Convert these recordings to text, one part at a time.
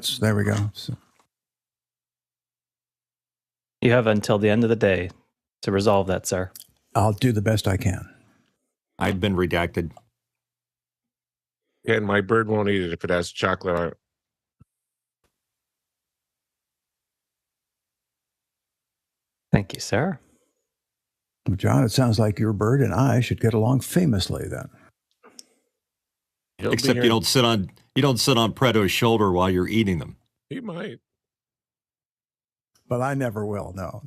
There we go. So, You have until the end of the day to resolve that, sir. I'll do the best I can. I've been redacted. Yeah, and my bird won't eat it if it has chocolate on it. Thank you, sir. Well, John, it sounds like your bird and I should get along famously then. Except you don't sit on Preto's shoulder while you're eating them. He might. But I never will. No.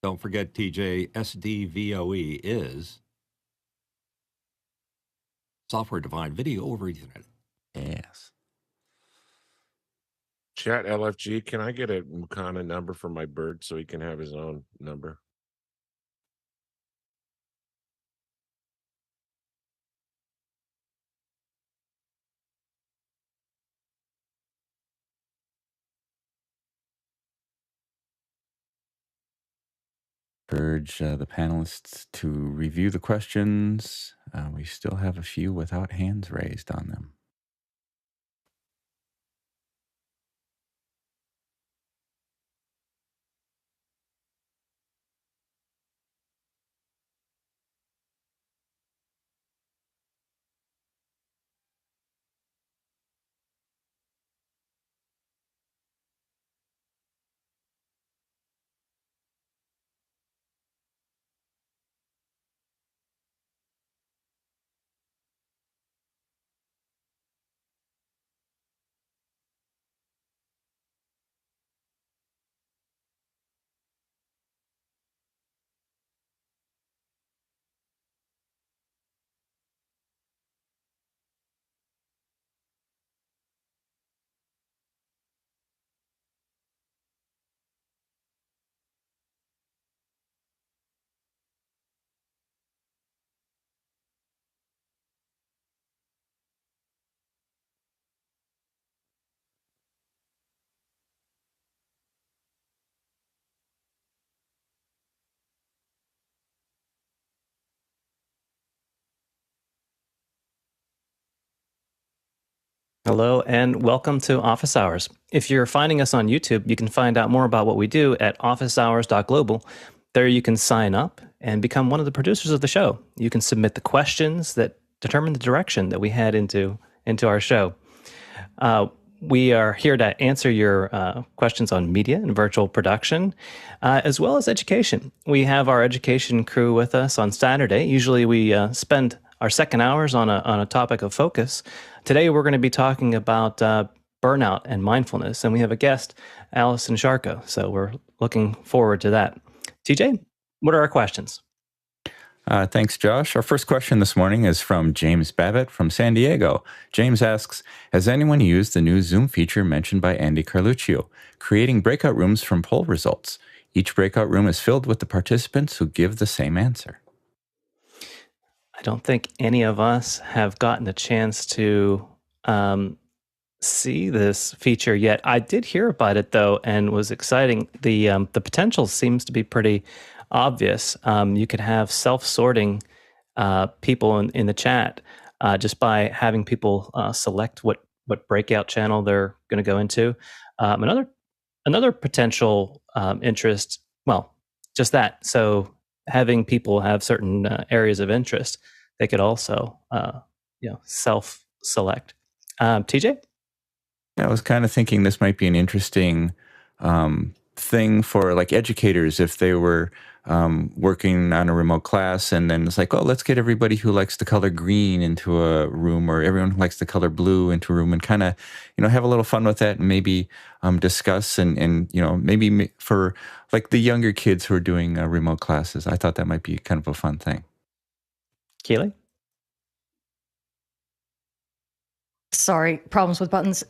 Don't forget, TJ, SDVoE is software-defined video over Ethernet. Yes. Chat LFG, can I get a Mukana number for my bird so he can have his own number? Urge the panelists to review the questions. We still have a few without hands raised on them. Hello and welcome to Office Hours. If you're finding us on YouTube, you can find out more about what we do at officehours.global. There you can sign up and become one of the producers of the show. You can submit the questions that determine the direction that we head into our show. We are here to answer your questions on media and virtual production, as well as education. We have our education crew with us on Saturday. Usually we spend our second hours on a topic of focus. Today we're going to be talking about burnout and mindfulness, and we have a guest, Alison Szarko. So we're looking forward to that. TJ, what are our questions? Thanks, Josh. Our first question this morning is from James Babbitt from San Diego. James asks, has anyone used the new Zoom feature mentioned by Andy Carluccio, creating breakout rooms from poll results? Each breakout room is filled with the participants who give the same answer. I don't think any of us have gotten a chance to see this feature yet. I did hear about it though, and was exciting. The potential seems to be pretty obvious. You could have self-sorting people in the chat just by having people select what breakout channel they're going to go into. Another potential interest, well, just that. So having people have certain areas of interest, they could also self-select. TJ? I was kind of thinking this might be an interesting thing for like educators if they were working on a remote class, and then it's like, oh, let's get everybody who likes the color green into a room, or everyone who likes the color blue into a room, and kind of, have a little fun with that, and maybe discuss and maybe for like the younger kids who are doing remote classes. I thought that might be kind of a fun thing. Keely? Sorry, problems with buttons.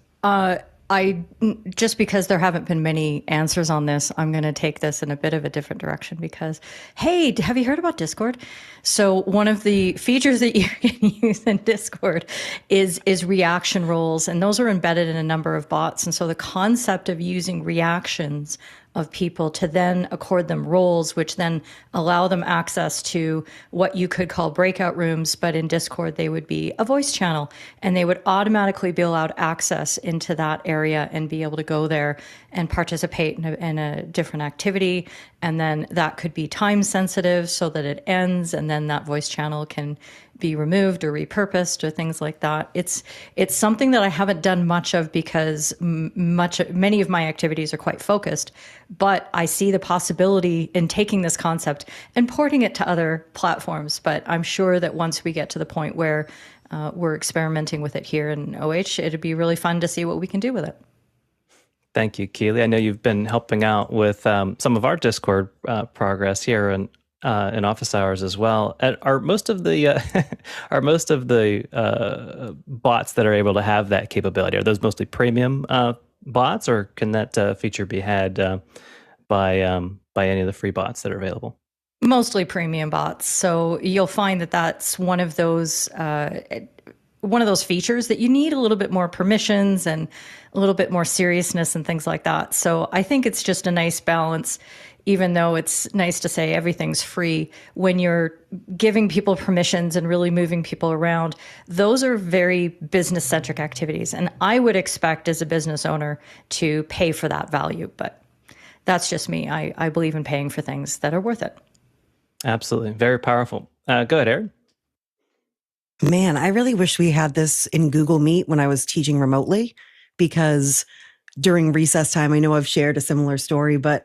Just because there haven't been many answers on this, I'm going to take this in a bit of a different direction because, hey, have you heard about Discord? So one of the features that you can use in Discord is reaction roles, and those are embedded in a number of bots. And so the concept of using reactions of people to then accord them roles, which then allow them access to what you could call breakout rooms, but in Discord, they would be a voice channel, and they would automatically be allowed access into that area and be able to go there and participate in a different activity. And then that could be time sensitive so that it ends, and then that voice channel can be removed or repurposed or things like that. It's something that I haven't done much of because many of my activities are quite focused, but I see the possibility in taking this concept and porting it to other platforms. But I'm sure that once we get to the point where we're experimenting with it here in OH, it'd be really fun to see what we can do with it. Thank you, Keely. I know you've been helping out with some of our Discord progress here in office hours as well. Are most of the bots that are able to have that capability, are those mostly premium bots, or can that feature be had by any of the free bots that are available? Mostly premium bots. So you'll find that that's one of those features that you need a little bit more permissions and a little bit more seriousness and things like that. So I think it's just a nice balance, even though it's nice to say everything's free. When you're giving people permissions and really moving people around, those are very business-centric activities. And I would expect as a business owner to pay for that value. But that's just me. I believe in paying for things that are worth it. Absolutely. Very powerful. Go ahead, Aaron. Man, I really wish we had this in Google Meet when I was teaching remotely, because during recess time, I know I've shared a similar story, but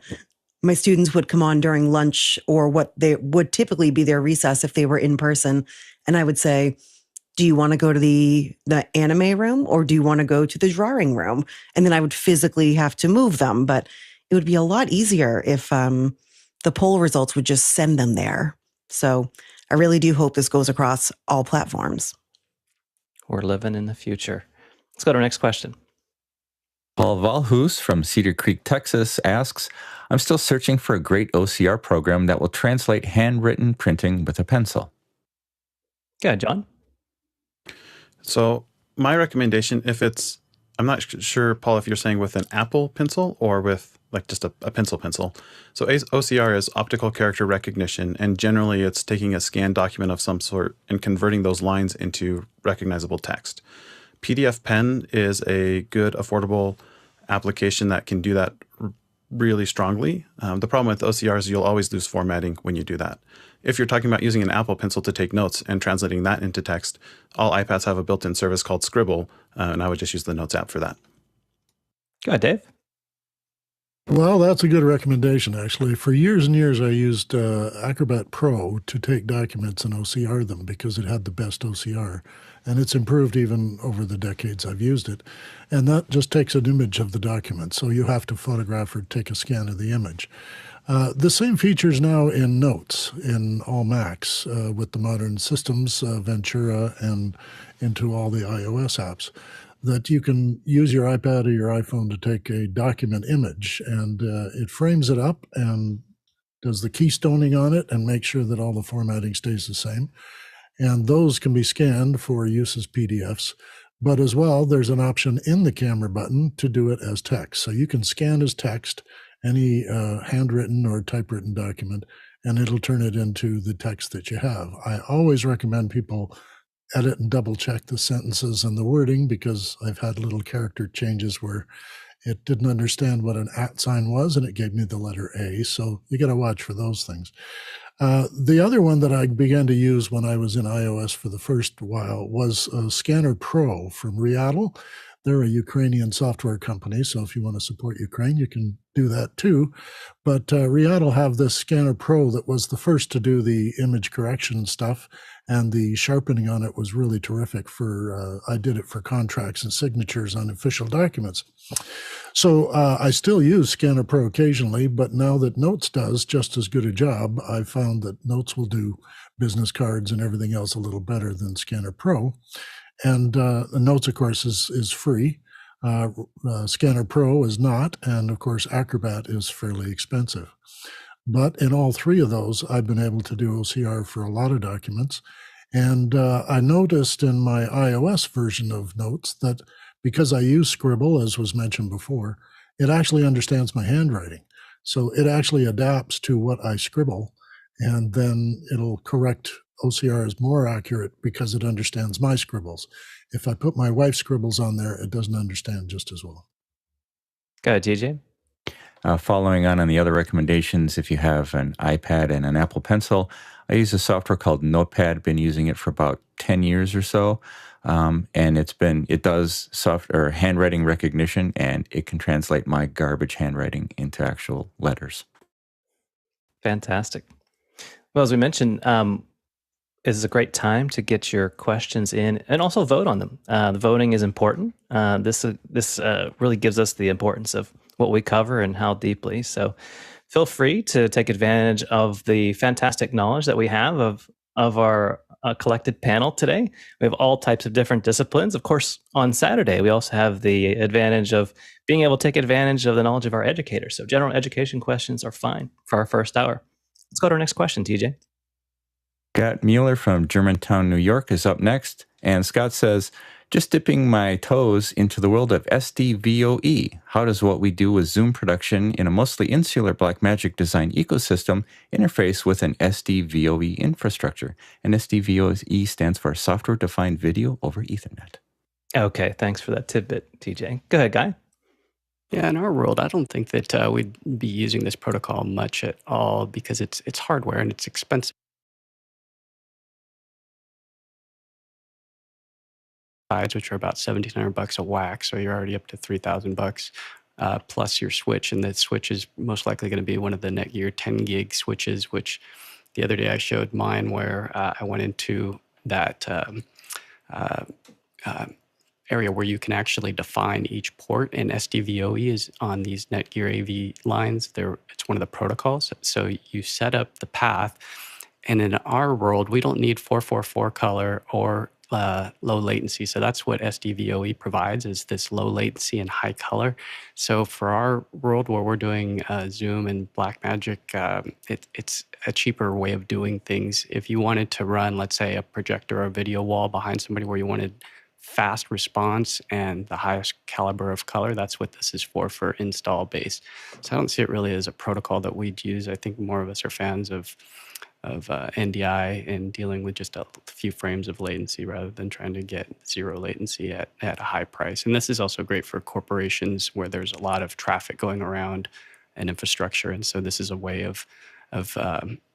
my students would come on during lunch or what they would typically be their recess if they were in person. And I would say, do you want to go to the anime room, or do you want to go to the drawing room? And then I would physically have to move them, but it would be a lot easier if the poll results would just send them there. So I really do hope this goes across all platforms. We're living in the future. Let's go to our next question. Paul Valhus from Cedar Creek, Texas asks, I'm still searching for a great OCR program that will translate handwritten printing with a pencil. Yeah, John? So my recommendation, I'm not sure, Paul, if you're saying with an Apple pencil or with like just a pencil. So OCR is optical character recognition, and generally it's taking a scanned document of some sort and converting those lines into recognizable text. PDF Pen is a good, affordable application that can do that really strongly. The problem with OCR is you'll always lose formatting when you do that. If you're talking about using an Apple Pencil to take notes and translating that into text, all iPads have a built-in service called Scribble, and I would just use the Notes app for that. Go ahead, Dave. Well, that's a good recommendation, actually. For years and years, I used Acrobat Pro to take documents and OCR them because it had the best OCR. And it's improved even over the decades I've used it. And that just takes an image of the document. So you have to photograph or take a scan of the image. The same features now in Notes in all Macs with the modern systems, Ventura, and into all the iOS apps, that you can use your iPad or your iPhone to take a document image, and it frames it up and does the keystoning on it and makes sure that all the formatting stays the same. And those can be scanned for use as PDFs. But as well, there's an option in the camera button to do it as text. So you can scan as text any handwritten or typewritten document, and it'll turn it into the text that you have. I always recommend people edit and double check the sentences and the wording, because I've had little character changes where it didn't understand what an @ sign was and it gave me the letter A. So you got to watch for those things. The other one that I began to use when I was in iOS for the first while was Scanner Pro from Riatel. They're a Ukrainian software company, so if you want to support Ukraine, you can do that too. But Riatel have this Scanner Pro that was the first to do the image correction stuff, and the sharpening on it was really terrific for, I did it for contracts and signatures on official documents. So I still use Scanner Pro occasionally, but now that Notes does just as good a job, I've found that Notes will do business cards and everything else a little better than Scanner Pro. And Notes, of course, is free. Scanner Pro is not, and of course Acrobat is fairly expensive. But in all three of those, I've been able to do OCR for a lot of documents. And I noticed in my iOS version of Notes that because I use Scribble, as was mentioned before, it actually understands my handwriting. So it actually adapts to what I scribble, and then it'll correct OCR as more accurate because it understands my scribbles. If I put my wife's scribbles on there, it doesn't understand just as well. Go ahead, TJ. Following on the other recommendations, if you have an iPad and an Apple Pencil, I use a software called Notepad. Been using it for about 10 years or so, and it does handwriting recognition, and it can translate my garbage handwriting into actual letters. Fantastic. Well, as we mentioned, this is a great time to get your questions in and also vote on them. The voting is important. This really gives us the importance of what we cover and how deeply. So feel free to take advantage of the fantastic knowledge that we have of our collected panel today. We have all types of different disciplines. Of course, on Saturday, we also have the advantage of being able to take advantage of the knowledge of our educators. So general education questions are fine for our first hour. Let's go to our next question, TJ. Scott Mueller from Germantown, New York is up next. And Scott says, just dipping my toes into the world of SDVoE. How does what we do with Zoom production in a mostly insular Blackmagic Design ecosystem interface with an SDVoE infrastructure? And SDVoE stands for Software Defined Video over Ethernet. Okay, thanks for that tidbit, TJ. Go ahead, Guy. Yeah, in our world, I don't think that we'd be using this protocol much at all because it's hardware and it's expensive. Which are about $1,700 a whack, so you're already up to $3,000 plus your switch, and the switch is most likely going to be one of the Netgear 10 gig switches. Which the other day I showed mine where I went into that area where you can actually define each port, and SDVoE is on these Netgear AV lines. It's one of the protocols, so you set up the path, and in our world, we don't need 444 color or low latency. So that's what SDVoE provides, is this low latency and high color. So for our world where we're doing Zoom and Blackmagic, it's a cheaper way of doing things. If you wanted to run, let's say, a projector or a video wall behind somebody where you wanted fast response and the highest caliber of color, that's what this is for install base. So I don't see it really as a protocol that we'd use. I think more of us are fans of NDI and dealing with just a few frames of latency rather than trying to get zero latency at a high price. And this is also great for corporations where there's a lot of traffic going around and infrastructure. And so this is a way of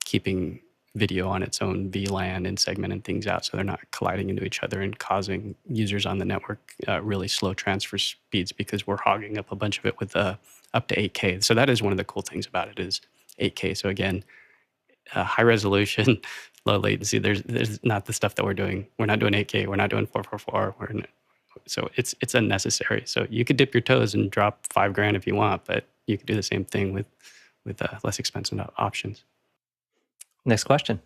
keeping video on its own VLAN and segmenting things out so they're not colliding into each other and causing users on the network really slow transfer speeds, because we're hogging up a bunch of it with up to 8K. So that is one of the cool things about it, is 8K. So again, high resolution, low latency. There's not the stuff that we're doing. We're not doing 8K. We're not doing 444. So it's unnecessary. So you could dip your toes and drop $5,000 if you want, but you could do the same thing with less expensive options. Next question.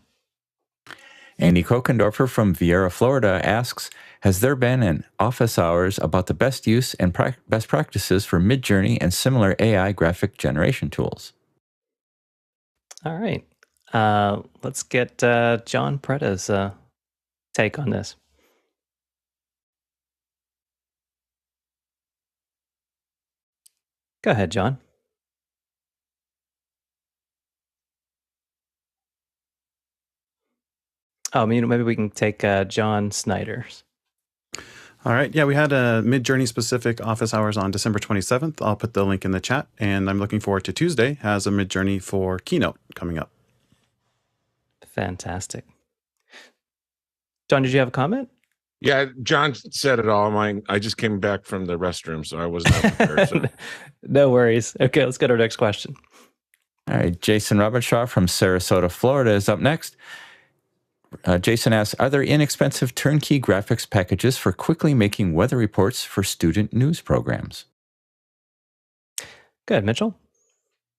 Andy Kokendorfer from Viera, Florida asks, has there been an office hours about the best use and best practices for Midjourney and similar AI graphic generation tools? All right. Let's get John Pretta's take on this. Go ahead, John. Oh, maybe we can take John Snyder's. All right. Yeah, we had a Midjourney specific office hours on December 27th. I'll put the link in the chat, and I'm looking forward to Tuesday has a Midjourney for Keynote coming up. Fantastic. John, did you have a comment? Yeah, John said it all. I just came back from the restroom, so I was not prepared. So. No worries. Okay, let's go to our next question. All right, Jason Robertshaw from Sarasota, Florida is up next. Jason asks, are there inexpensive turnkey graphics packages for quickly making weather reports for student news programs? Good, Mitchell.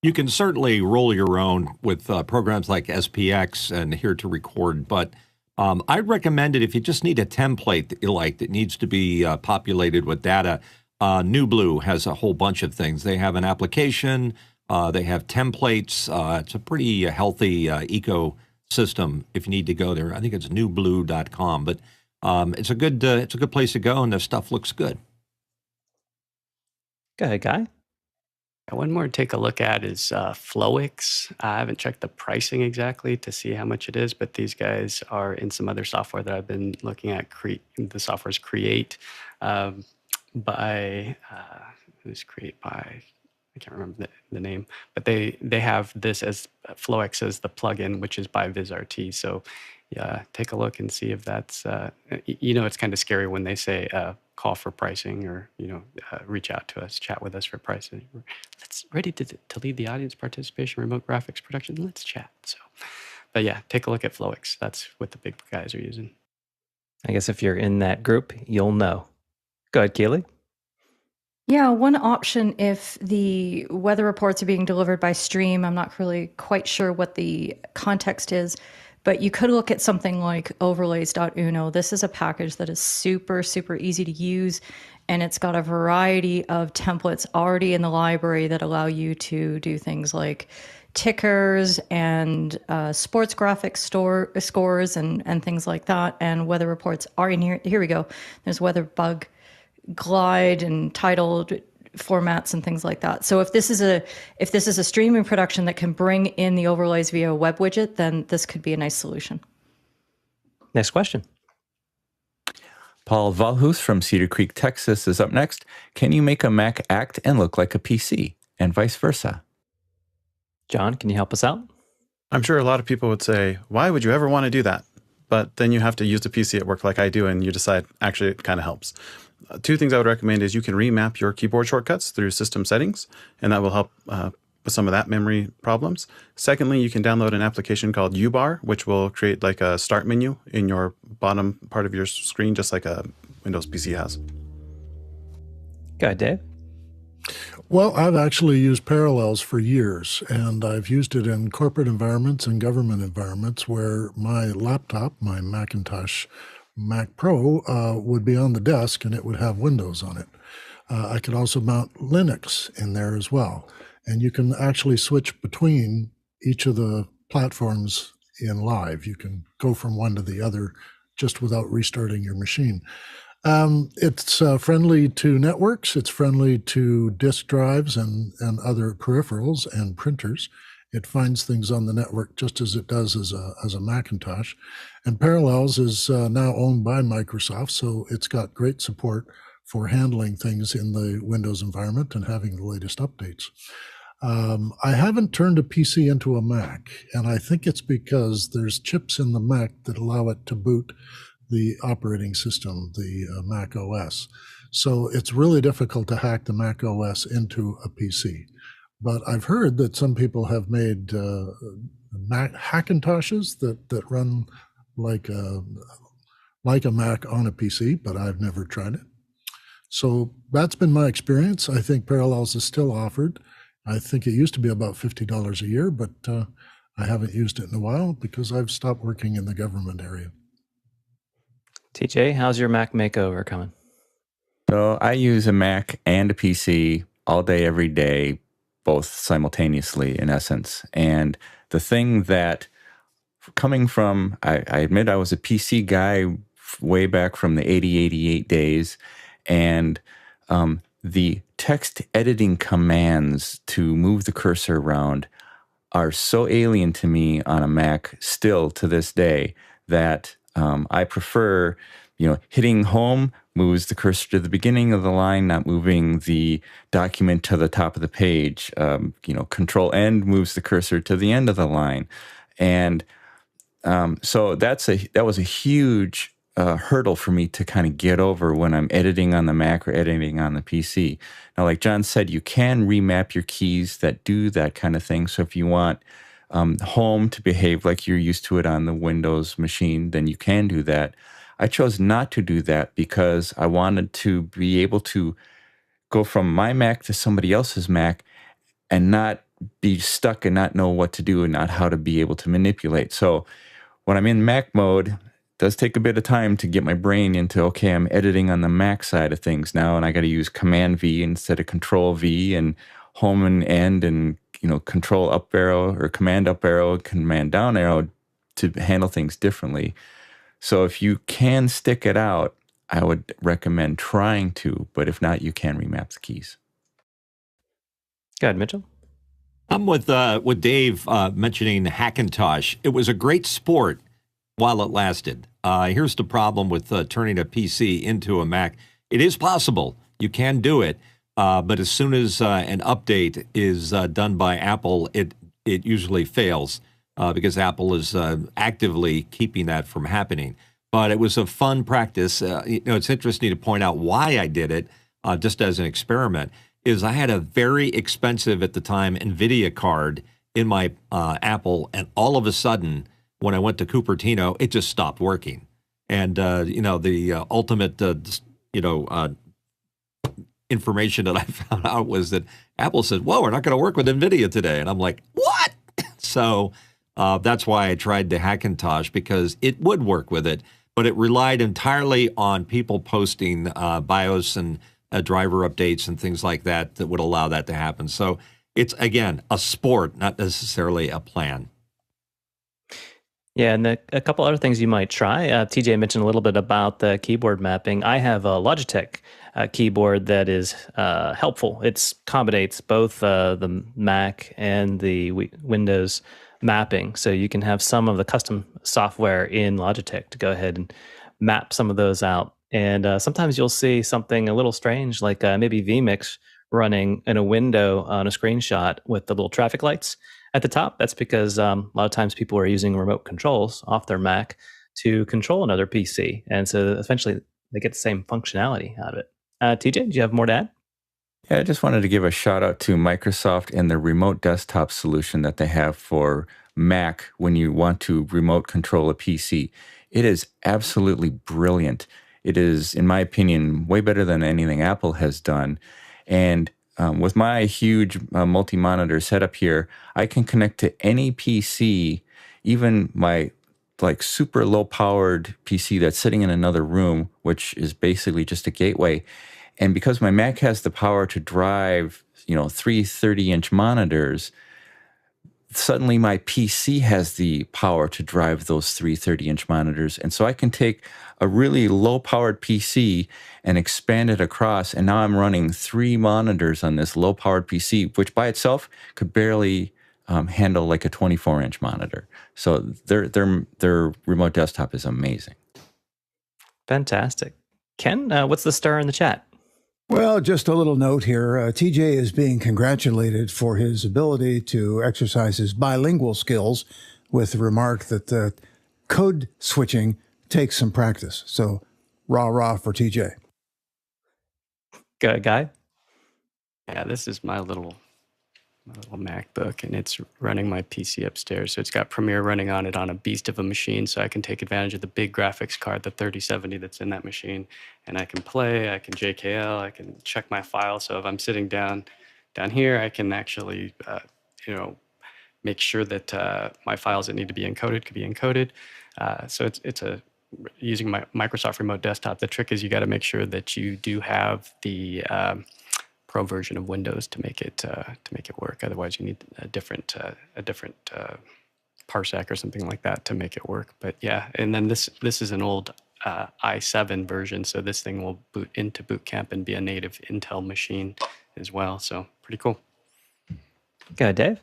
You can certainly roll your own with programs like SPX and Here to Record, but I'd recommend it if you just need a template that you like that needs to be populated with data. New Blue has a whole bunch of things. They have an application. They have templates. It's a pretty healthy ecosystem if you need to go there. I think it's newblue.com, but it's a good place to go, and the stuff looks good. Go ahead, Guy. One more to take a look at is Flowix. I haven't checked the pricing exactly to see how much it is, but these guys are in some other software that I've been looking at. The software is Create by who's Create by? I can't remember the name, but they have this as Flowix as the plugin, which is by VizRT. So yeah, take a look and see if that's, it's kind of scary when they say call for pricing or, reach out to us, chat with us for pricing. Let's ready to lead the audience participation, remote graphics production. Let's chat. So, but yeah, take a look at Flowix. That's what the big guys are using. I guess if you're in that group, you'll know. Go ahead, Keely. Yeah, one option if the weather reports are being delivered by stream, I'm not really quite sure what the context is, but you could look at something like overlays.uno. This is a package that is super, super easy to use, and it's got a variety of templates already in the library that allow you to do things like tickers and sports graphics scores and things like that. And weather reports are in here. Here we go. There's weather bug glide and titled formats and things like that. So if this is a streaming production that can bring in the overlays via a web widget, then this could be a nice solution. Next question. Paul Valhus from Cedar Creek, Texas is up next. Can you make a Mac act and look like a PC and vice versa? John, can you help us out? I'm sure a lot of people would say, why would you ever want to do that? But then you have to use the PC at work like I do, and you decide, actually, it kind of helps. Two things I would recommend is you can remap your keyboard shortcuts through system settings, and that will help with some of that memory problems. Secondly, you can download an application called UBar, which will create like a start menu in your bottom part of your screen, just like a Windows PC has. Go ahead, Dave. Well, I've actually used Parallels for years, and I've used it in corporate environments and government environments where my laptop, my Macintosh Mac Pro, would be on the desk and it would have Windows on it. I could also mount Linux in there as well. And you can actually switch between each of the platforms in live. You can go from one to the other just without restarting your machine. It's friendly to networks. It's friendly to disk drives and other peripherals and printers. It finds things on the network just as it does as a Macintosh. And Parallels is now owned by Microsoft, so it's got great support for handling things in the Windows environment and having the latest updates. I haven't turned a PC into a Mac, and I think it's because there's chips in the Mac that allow it to boot the operating system, the Mac OS. So it's really difficult to hack the Mac OS into a PC. But I've heard that some people have made Mac Hackintoshes that run like a Mac on a PC, but I've never tried it. So that's been my experience. I think Parallels is still offered. I think it used to be about $50 a year, but I haven't used it in a while because I've stopped working in the government area. TJ, how's your Mac makeover coming? So I use a Mac and a PC all day, every day, both simultaneously in essence. And the thing that coming from, I admit I was a PC guy way back from the 8088 days, and the text editing commands to move the cursor around are so alien to me on a Mac still to this day that I prefer, hitting home moves the cursor to the beginning of the line, not moving the document to the top of the page. Control End moves the cursor to the end of the line. And so that was a huge hurdle for me to kind of get over when I'm editing on the Mac or editing on the PC. Now, like John said, you can remap your keys that do that kind of thing. So if you want home to behave like you're used to it on the Windows machine, then you can do that. I chose not to do that because I wanted to be able to go from my Mac to somebody else's Mac and not be stuck and not know what to do and not how to be able to manipulate. So when I'm in Mac mode, does take a bit of time to get my brain into, okay, I'm editing on the Mac side of things now, and I got to use Command V instead of Control V, and home and end, and Control up arrow or Command up arrow, Command down arrow to handle things differently. So if you can stick it out, I would recommend trying to, but if not, you can remap the keys. Go ahead, Mitchell. I'm with Dave mentioning Hackintosh. It was a great sport while it lasted. Here's the problem with turning a PC into a Mac. It is possible. You can do it. But as soon as an update is done by Apple, it usually fails because Apple is actively keeping that from happening. But it was a fun practice. It's interesting to point out why I did it, just as an experiment, is I had a very expensive at the time NVIDIA card in my Apple, and all of a sudden, when I went to Cupertino, it just stopped working. And, the ultimate, information that I found out was that Apple said, whoa, we're not going to work with NVIDIA today. And I'm like, what? So that's why I tried the Hackintosh, because it would work with it, but it relied entirely on people posting BIOS and driver updates and things like that would allow that to happen. So it's, again, a sport, not necessarily a plan. Yeah, and a couple other things you might try. TJ mentioned a little bit about the keyboard mapping. I have a Logitech keyboard that is helpful. It accommodates both the Mac and the Windows mapping. So you can have some of the custom software in Logitech to go ahead and map some of those out. And sometimes you'll see something a little strange, like maybe vMix running in a window on a screenshot with the little traffic lights at the top. That's because a lot of times people are using remote controls off their Mac to control another PC. And so eventually they get the same functionality out of it. TJ, do you have more to add? Yeah, I just wanted to give a shout out to Microsoft and the remote desktop solution that they have for Mac when you want to remote control a PC. It is absolutely brilliant. It is, in my opinion, way better than anything Apple has done. And with my huge multi-monitor setup here, I can connect to any PC, even my super low-powered PC that's sitting in another room, which is basically just a gateway. And because my Mac has the power to drive, 3 30-inch monitors, suddenly my PC has the power to drive those 3 30-inch monitors. And so I can take a really low-powered PC and expand it across, and now I'm running 3 monitors on this low-powered PC, which by itself could barely handle like a 24-inch monitor. So their remote desktop is amazing. Fantastic. Ken, what's the stir in the chat? Well, just a little note here. TJ is being congratulated for his ability to exercise his bilingual skills with the remark that code switching takes some practice. So, rah for TJ. Go, Guy? Yeah, this is my little MacBook, and it's running my PC upstairs. So it's got Premiere running on it on a beast of a machine, so I can take advantage of the big graphics card, the 3070 that's in that machine, and I can play, I can JKL, I can check my files. So if I'm sitting down here, I can actually, make sure that my files that need to be encoded could be encoded. So it's using my Microsoft Remote Desktop. The trick is you got to make sure that you do have the Pro version of Windows to make it work. Otherwise, you need a different parsec or something like that to make it work. But yeah, and then this is an old i7 version, so this thing will boot into Boot Camp and be a native Intel machine as well. So pretty cool. Go ahead, Dave.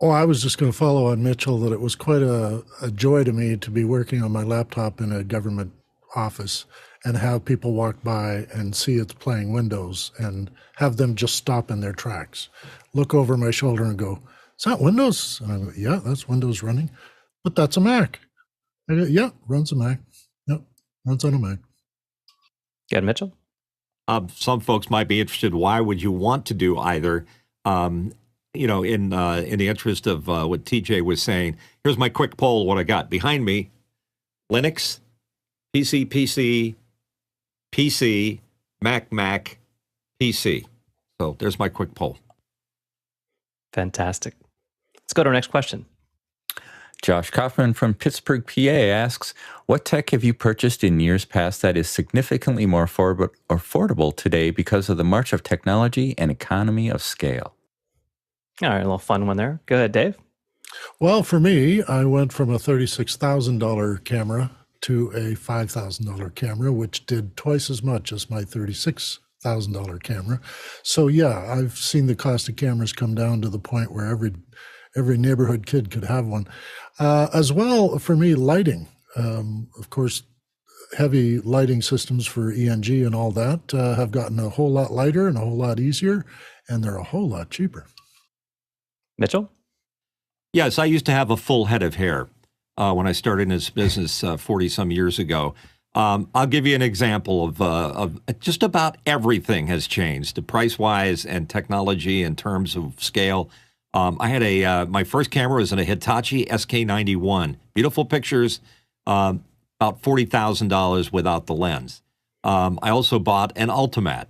Oh, I was just going to follow on Mitchell that it was quite a joy to me to be working on my laptop in a government office and have people walk by and see it's playing Windows and have them just stop in their tracks, look over my shoulder and go, is that Windows? And I go, yeah, that's Windows running, but that's a Mac. I go, yeah, runs a Mac. Yep, runs on a Mac. Go ahead, Mitchell. Some folks might be interested. Why would you want to do either? In the interest of what TJ was saying, here's my quick poll. What I got behind me: Linux, PC, Mac, PC. So there's my quick poll. Fantastic. Let's go to our next question. Josh Kaufman from Pittsburgh, PA asks, what tech have you purchased in years past that is significantly more affordable today because of the march of technology and economy of scale? All right, a little fun one there. Go ahead, Dave. Well, for me, I went from a $36,000 camera to a $5,000 camera, which did twice as much as my $36,000 camera. So yeah, I've seen the cost of cameras come down to the point where every neighborhood kid could have one. As well, for me, lighting. Of course, heavy lighting systems for ENG and all that have gotten a whole lot lighter and a whole lot easier, and they're a whole lot cheaper. Mitchell? Yes, I used to have a full head of hair when I started in this business 40-some years ago. I'll give you an example of just about everything has changed, price-wise and technology in terms of scale. I had my first camera was in a Hitachi SK91. Beautiful pictures, about $40,000 without the lens. I also bought an Ultimatte.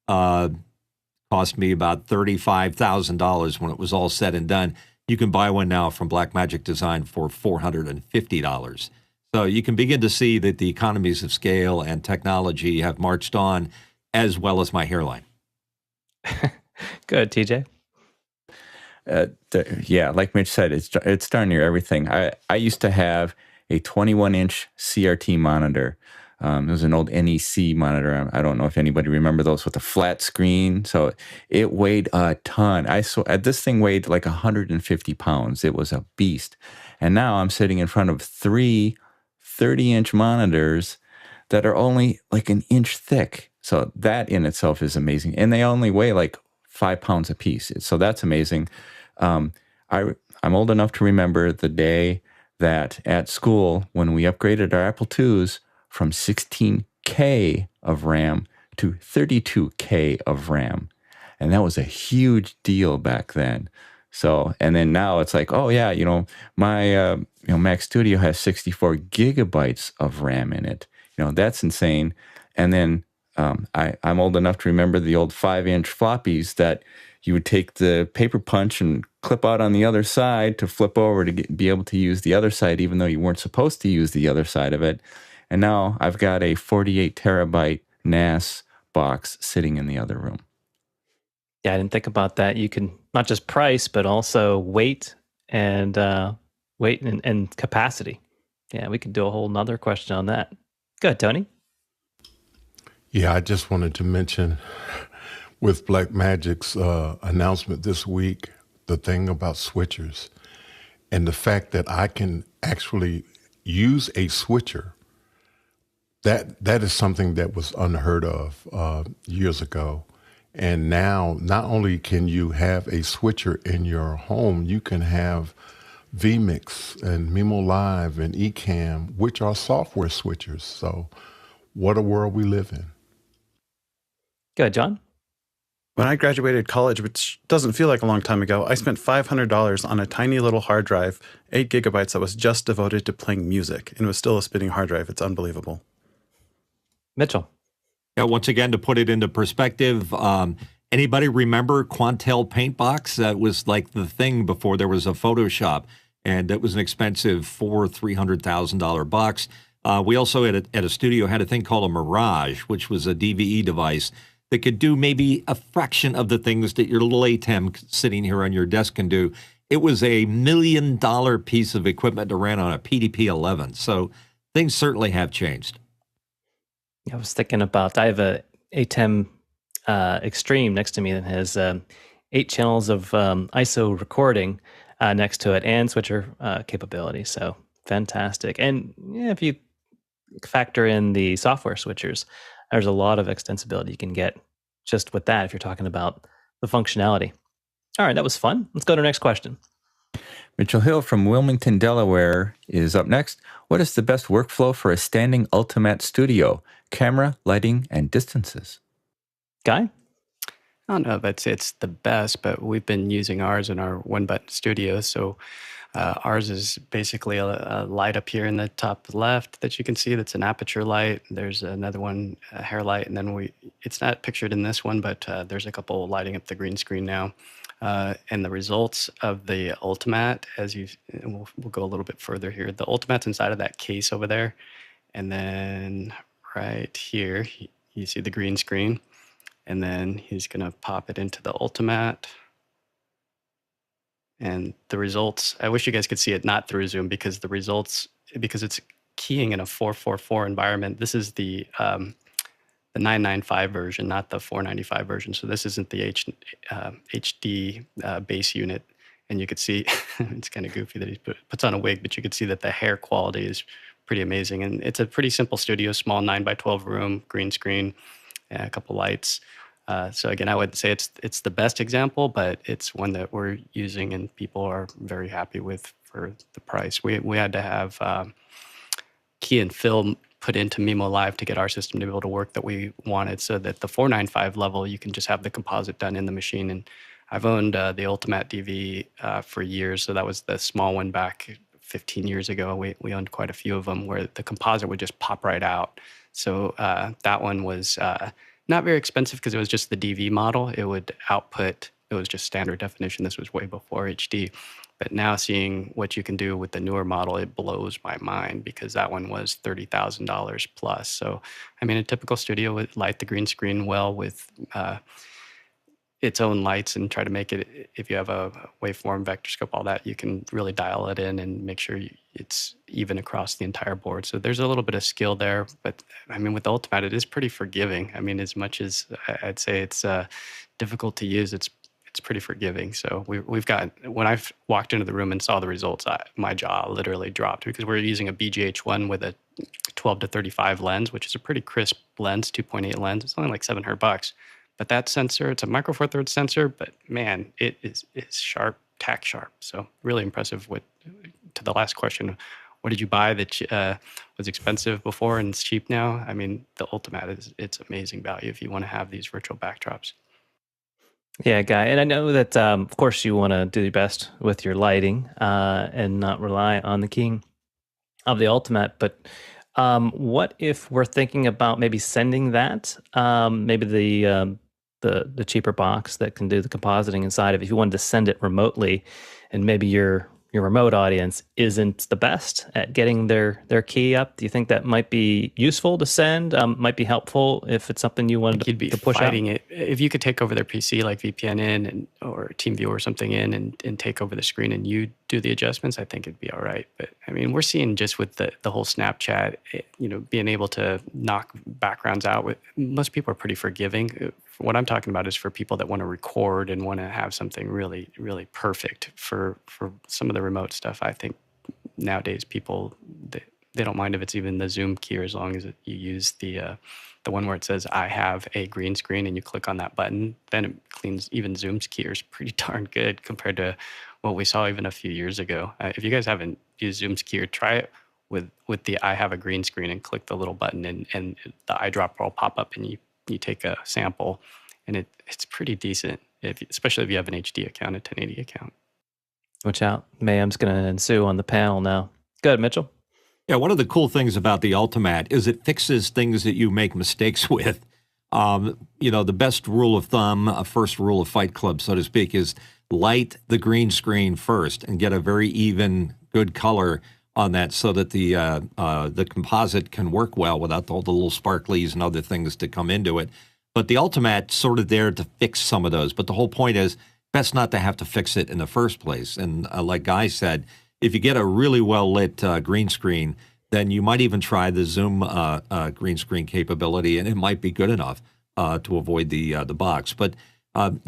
Cost me about $35,000 when it was all said and done. You can buy one now from Blackmagic Design for $450. So you can begin to see that the economies of scale and technology have marched on, as well as my hairline. Good, TJ. Yeah, like Mitch said, it's darn near everything. I used to have a 21-inch CRT monitor. It was an old NEC monitor. I don't know if anybody remember those with a flat screen. So it weighed a ton. This thing weighed like 150 pounds. It was a beast. And now I'm sitting in front of 3 30-inch monitors that are only like an inch thick. So that in itself is amazing. And they only weigh like 5 pounds a piece. So that's amazing. I'm old enough to remember the day that at school, when we upgraded our Apple IIs from 16K of RAM to 32K of RAM. And that was a huge deal back then. So, and then now it's like, oh yeah, my Mac Studio has 64 gigabytes of RAM in it. That's insane. And then I'm old enough to remember the old 5-inch floppies that you would take the paper punch and clip out on the other side to flip over to be able to use the other side, even though you weren't supposed to use the other side of it. And now I've got a 48 terabyte NAS box sitting in the other room. Yeah, I didn't think about that. You can not just price, but also weight and capacity. Yeah, we could do a whole nother question on that. Go ahead, Tony. Yeah, I just wanted to mention with Blackmagic's announcement this week, the thing about switchers and the fact that I can actually use a switcher. That is something that was unheard of years ago. And now, not only can you have a switcher in your home, you can have vMix and Mimo Live and Ecamm, which are software switchers. So what a world we live in. Go ahead, John. When I graduated college, which doesn't feel like a long time ago, I spent $500 on a tiny little hard drive, 8 gigabytes that was just devoted to playing music, and it was still a spinning hard drive. It's unbelievable. Mitchell. Yeah, once again, to put it into perspective, anybody remember Quantel Paintbox? That was like the thing before there was a Photoshop, and it was an expensive $300,000 box. We also at a studio had a thing called a Mirage, which was a DVE device that could do maybe a fraction of the things that your little ATEM sitting here on your desk can do. It was a $1 million piece of equipment to run on a PDP-11. So things certainly have changed. I was thinking about, I have a ATEM Extreme next to me that has 8 channels of ISO recording next to it and switcher capability. So fantastic. And yeah, if you factor in the software switchers, there's a lot of extensibility you can get just with that if you're talking about the functionality. All right, that was fun. Let's go to our next question. Mitchell Hill from Wilmington, Delaware is up next. What is the best workflow for a standing Ultimatte studio? Camera, lighting, and distances. Guy? I don't know if it's the best, but we've been using ours in our one-button studio. So Ours is basically a light up here in the top left that you can see that's an aperture light. There's another one, a hair light, and then it's not pictured in this one, but there's a couple lighting up the green screen now. And the results of the Ultimatte, we'll go a little bit further here. The Ultimatte's inside of that case over there. And then right here, you see the green screen. And then he's going to pop it into the Ultimatte. And the results, I wish you guys could see it not through Zoom because the results, because it's keying in a 444 environment. This is the 995 version, not the 495 version. So this isn't the HD base unit. And you could see, it's kind of goofy that he puts on a wig, but you could see that the hair quality is pretty amazing. And it's a pretty simple studio, small 9x12 room, green screen, a couple lights. So again, I wouldn't say it's the best example, but it's one that we're using and people are very happy with for the price. We had to have key and fill put into Mimo Live to get our system to be able to work that we wanted, so that the 495 level, you can just have the composite done in the machine. And I've owned the Ultimatte DV for years, so that was the small one back 15 years ago. We owned quite a few of them where the composite would just pop right out. So that one was not very expensive because it was just the DV model. It would output, it was just standard definition. This was way before HD. But now seeing what you can do with the newer model, it blows my mind because that one was $30,000 plus. So, I mean, a typical studio would light the green screen well with its own lights and try to make it, if you have a waveform, vector scope, all that, you can really dial it in and make sure it's even across the entire board. So there's a little bit of skill there, but I mean, with the Ultimatte, it is pretty forgiving. I mean, as much as I'd say it's difficult to use, it's pretty forgiving. So we've got, when I walked into the room and saw the results, my jaw literally dropped because we're using a BGH1 with a 12 to 35 lens, which is a pretty crisp lens, 2.8 lens. It's only like $700. But that sensor, it's a micro four thirds sensor, but man, it is sharp, tack sharp. So really impressive. To the last question, what did you buy that was expensive before and it's cheap now? I mean, the Ultimatte it's amazing value if you want to have these virtual backdrops. Yeah, Guy. And I know that, of course, you want to do your best with your lighting and not rely on the keying of the Ultimatte. But what if we're thinking about maybe sending that, maybe the cheaper box that can do the compositing inside of it, if you wanted to send it remotely and maybe your remote audience isn't the best at getting their key up, do you think that might be useful to send? Might be helpful if it's something you wanted to push out? Fighting it. If you could take over their PC, like VPN in or TeamViewer or something in and take over the screen and you do the adjustments, I think it'd be all right. But I mean, we're seeing just with the whole Snapchat, being able to knock backgrounds out. Most people are pretty forgiving. What I'm talking about is for people that want to record and want to have something really, really perfect for some of the remote stuff. I think nowadays people, they don't mind if it's even the Zoom key, or as long as you use the one where it says, I have a green screen, and you click on that button, then it cleans. Even Zoom's keyer is pretty darn good compared to what we saw even a few years ago. If you guys haven't used Zoom's keyer, try it with the I have a green screen and click the little button and the eyedropper will pop up and you take a sample, and it's pretty decent, especially if you have an HD account, a 1080 account. Watch out. Mayhem's going to ensue on the panel now. Go ahead, Mitchell. Yeah, one of the cool things about the Ultimatte is it fixes things that you make mistakes with. The best rule of thumb, a first rule of Fight Club, so to speak, is light the green screen first and get a very even, good color on that so that the composite can work well without all the little sparklies and other things to come into it. But the Ultimatte's sort of there to fix some of those. But the whole point is best not to have to fix it in the first place. And like Guy said, if you get a really well-lit green screen, then you might even try the Zoom green screen capability, and it might be good enough to avoid the box. But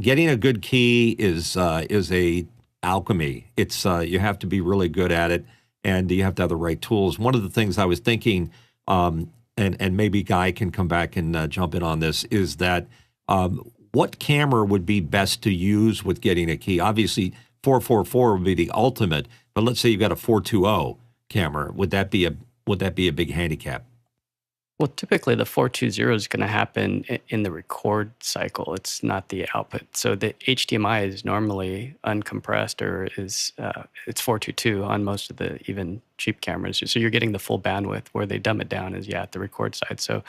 getting a good key is a alchemy. It's you have to be really good at it, and you have to have the right tools. One of the things I was thinking, and maybe Guy can come back and jump in on this, is that what camera would be best to use with getting a key? Obviously, 444 would be the ultimate, but let's say you've got a 420 camera. Would that be a big handicap? Well, typically the 420 is going to happen in the record cycle. It's not the output. So the HDMI is normally uncompressed, or it's 422 on most of the even cheap cameras. So you're getting the full bandwidth. Where they dumb it down is at the record side. So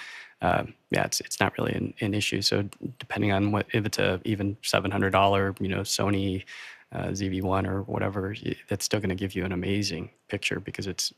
it's not really an issue. So depending on if it's a even $700 Sony ZV-1 or whatever, that's still going to give you an amazing picture because it's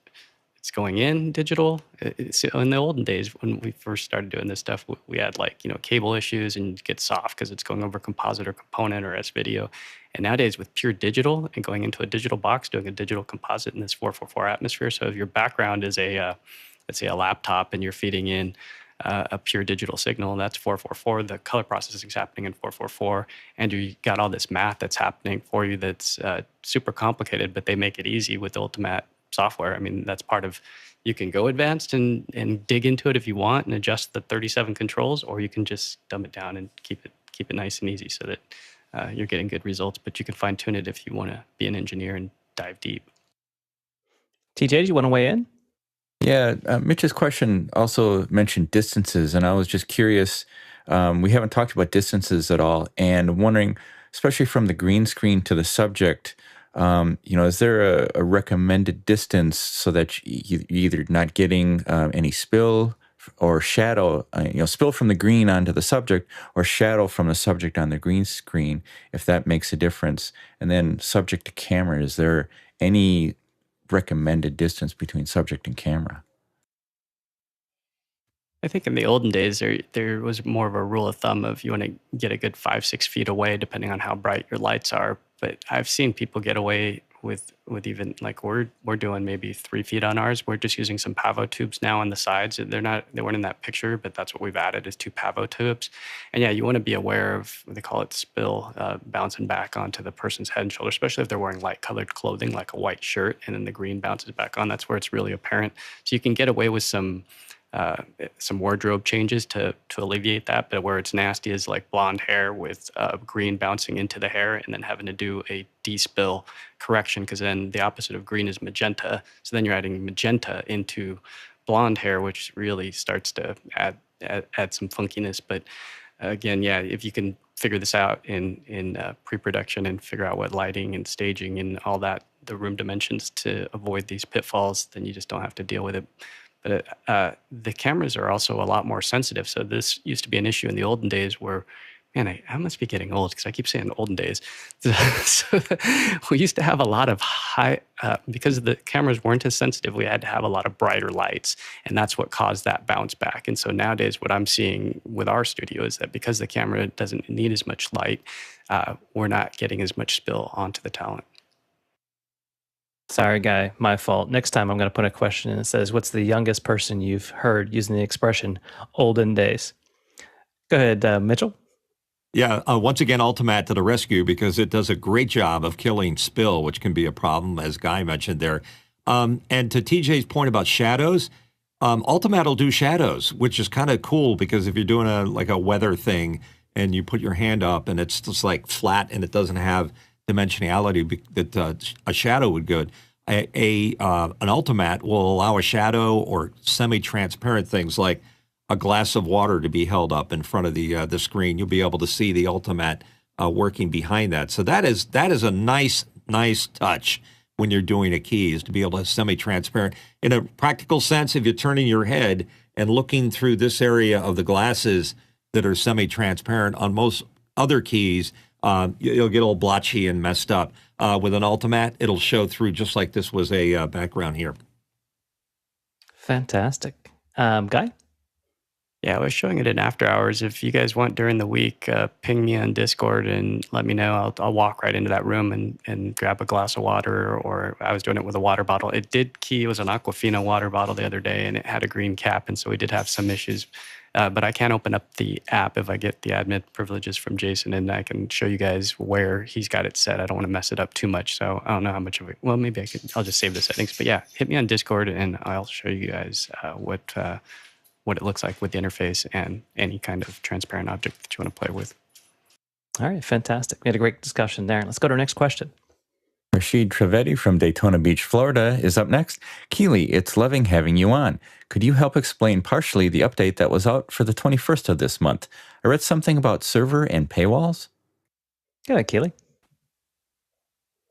going in digital. In the olden days, when we first started doing this stuff, we had cable issues and get soft because it's going over composite or component or S-video. And nowadays with pure digital and going into a digital box, doing a digital composite in this 444 atmosphere. So if your background is let's say a laptop and you're feeding in a pure digital signal, and that's 444, the color processing is happening in 444, and you got all this math that's happening for you that's super complicated, but they make it easy with Ultimatte software. I mean, that's part of, you can go advanced and dig into it if you want and adjust the 37 controls, or you can just dumb it down and keep it nice and easy so that you're getting good results. But you can fine tune it if you want to be an engineer and dive deep. TJ, do you want to weigh in? Yeah, Mitch's question also mentioned distances, and I was just curious. We haven't talked about distances at all, and wondering, especially from the green screen to the subject, is there a recommended distance so that you're either not getting any spill or shadow, spill from the green onto the subject, or shadow from the subject on the green screen, if that makes a difference? And then subject to camera, is there any recommended distance between subject and camera? I think in the olden days, there was more of a rule of thumb of you want to get a good 5-6 feet away, depending on how bright your lights are. But I've seen people get away with even like we're doing maybe 3 feet on ours. We're just using some pavo tubes now on the sides. They weren't in that picture, but that's what we've added is 2 pavo tubes. And yeah, you want to be aware of what they call it spill bouncing back onto the person's head and shoulder, especially if they're wearing light colored clothing like a white shirt, and then the green bounces back on. That's where it's really apparent. So you can get away with some wardrobe changes to alleviate that, but where it's nasty is like blonde hair with green bouncing into the hair and then having to do a despill correction, because then the opposite of green is magenta. So then you're adding magenta into blonde hair, which really starts to add some funkiness. But again, yeah, if you can figure this out in pre-production and figure out what lighting and staging and all that, the room dimensions to avoid these pitfalls, then you just don't have to deal with it. But the cameras are also a lot more sensitive. So this used to be an issue in the olden days where, man, I must be getting old because I keep saying olden days. So we used to have a lot of high, because the cameras weren't as sensitive, we had to have a lot of brighter lights. And that's what caused that bounce back. And so nowadays what I'm seeing with our studio is that because the camera doesn't need as much light, we're not getting as much spill onto the talent. Sorry, Guy, my fault. Next time I'm going to put a question in that says, what's the youngest person you've heard using the expression olden days? Go ahead, Mitchell. Yeah, once again, Ultimatte to the rescue, because it does a great job of killing spill, which can be a problem, as Guy mentioned there. And to TJ's point about shadows, Ultimatte will do shadows, which is kind of cool, because if you're doing a weather thing and you put your hand up and it's just like flat and it doesn't have dimensionality that a shadow would go. An Ultimatte will allow a shadow or semi-transparent things like a glass of water to be held up in front of the screen. You'll be able to see the Ultimatte working behind that. So that is a nice touch when you're doing a key, is to be able to have semi-transparent. In a practical sense, if you're turning your head and looking through this area of the glasses that are semi-transparent on most other keys, you'll get all blotchy and messed up. With an Ultimatte, it'll show through just like this was a background here. Fantastic. Guy? Yeah, I was showing it in after hours. If you guys want during the week, ping me on Discord and let me know. I'll walk right into that room and grab a glass of water, or I was doing it with a water bottle. It was an Aquafina water bottle the other day, and it had a green cap, and so we did have some issues. But I can open up the app if I get the admin privileges from Jason, and I can show you guys where he's got it set. I don't want to mess it up too much, so I don't know how much of it. Well, maybe I'll just save the settings. But yeah, hit me on Discord, and I'll show you guys what it looks like with the interface and any kind of transparent object that you want to play with. All right, fantastic. We had a great discussion there. Let's go to our next question. Rashid Trivedi from Daytona Beach, Florida is up next. Keely, it's loving having you on. Could you help explain partially the update that was out for the 21st of this month? I read something about server and paywalls. Go ahead, Keely.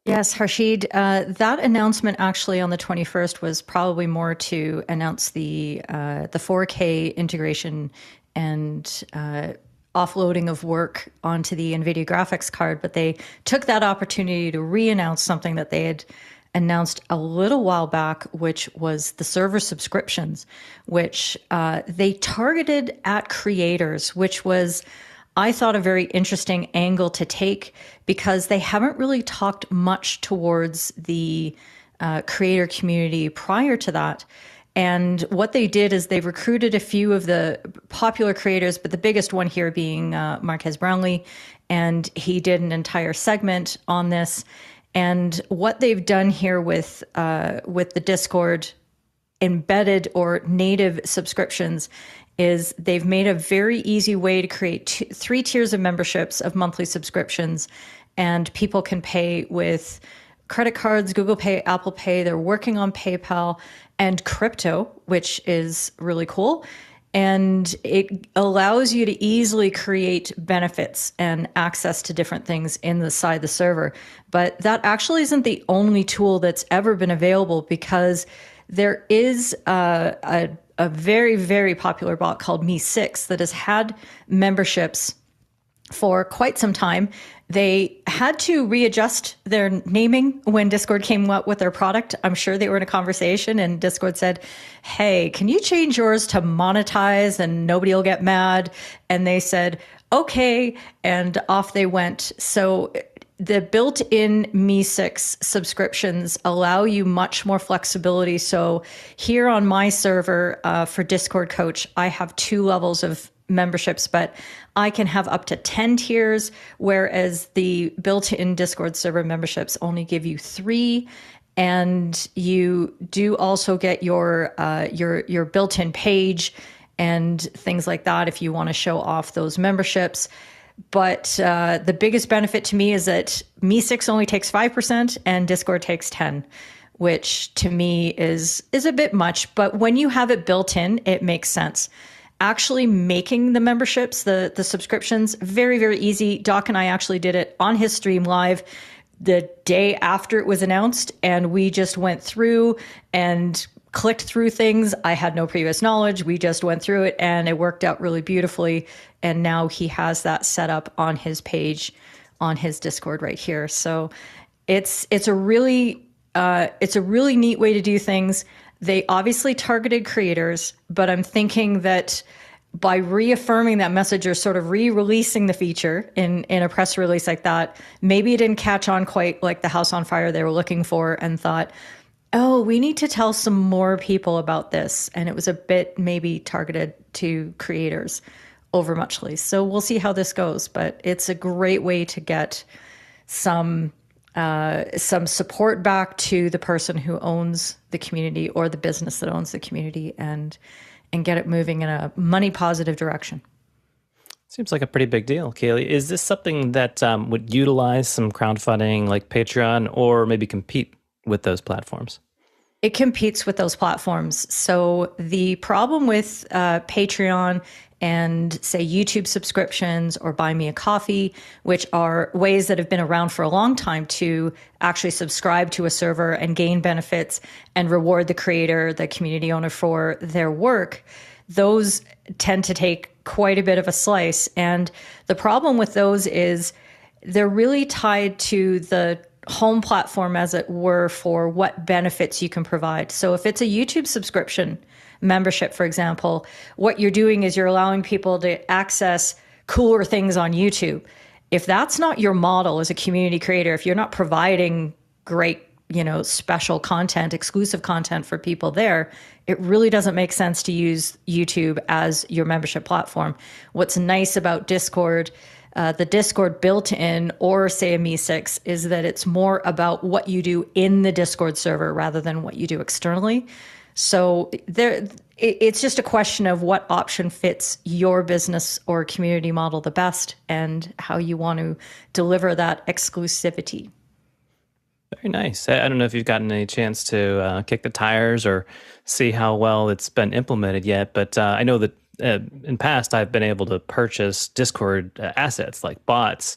Yes, Harshid, that announcement actually on the 21st was probably more to announce the 4K integration and offloading of work onto the NVIDIA graphics card, but they took that opportunity to re-announce something that they had announced a little while back, which was the server subscriptions, which they targeted at creators, which was, I thought, a very interesting angle to take, because they haven't really talked much towards the creator community prior to that. And what they did is they recruited a few of the popular creators, but the biggest one here being Marques Brownlee, and he did an entire segment on this. And what they've done here with the Discord embedded or native subscriptions is they've made a very easy way to create 3 tiers of memberships of monthly subscriptions, and people can pay with credit cards, Google Pay, Apple Pay. They're working on PayPal and crypto, which is really cool. And it allows you to easily create benefits and access to different things inside the server. But that actually isn't the only tool that's ever been available, because there is a very, very popular bot called Me6 that has had memberships for quite some time. They had to readjust their naming when Discord came up with their product. I'm sure they were in a conversation and Discord said, hey, can you change yours to monetize and nobody will get mad? And they said, okay, and off they went. So the built-in Me6 subscriptions allow you much more flexibility. So here on my server for Discord Coach, I have 2 levels of memberships, but I can have up to 10 tiers, whereas the built-in Discord server memberships only give you 3. And you do also get your built-in page and things like that if you want to show off those memberships. But the biggest benefit to me is that Me6 only takes 5% and Discord takes 10%, which to me is a bit much. But when you have it built in, it makes sense. Actually making the memberships, the subscriptions, very, very easy. Doc and I actually did it on his stream live the day after it was announced, and we just went through and clicked through things. I had no previous knowledge. We just went through it and it worked out really beautifully. And now he has that set up on his page, on his Discord right here. So it's a really neat way to do things. They obviously targeted creators, but I'm thinking that by reaffirming that message or sort of re-releasing the feature in a press release like that, maybe it didn't catch on quite like the house on fire they were looking for, and thought, oh, we need to tell some more people about this. And it was a bit maybe targeted to creators over muchly. So we'll see how this goes, but it's a great way to get some support back to the person who owns the community or the business that owns the community, and get it moving in a money positive direction. Seems like a pretty big deal, Keely. Is this something that would utilize some crowdfunding like Patreon, or maybe compete with those platforms? It competes with those platforms. So the problem with Patreon and say YouTube subscriptions or Buy Me a Coffee, which are ways that have been around for a long time to actually subscribe to a server and gain benefits and reward the creator, the community owner for their work, those tend to take quite a bit of a slice. And the problem with those is they're really tied to the home platform, as it were, for what benefits you can provide. So if it's a YouTube subscription membership, for example, what you're doing is you're allowing people to access cooler things on YouTube. If that's not your model as a community creator, if you're not providing great, special content, exclusive content for people there, it really doesn't make sense to use YouTube as your membership platform. What's nice about Discord, the Discord built-in, or say a Me6, is that it's more about what you do in the Discord server rather than what you do externally. So it's just a question of what option fits your business or community model the best and how you want to deliver that exclusivity. Very nice. I don't know if you've gotten any chance to kick the tires or see how well it's been implemented yet, but I know that in past I've been able to purchase Discord assets like bots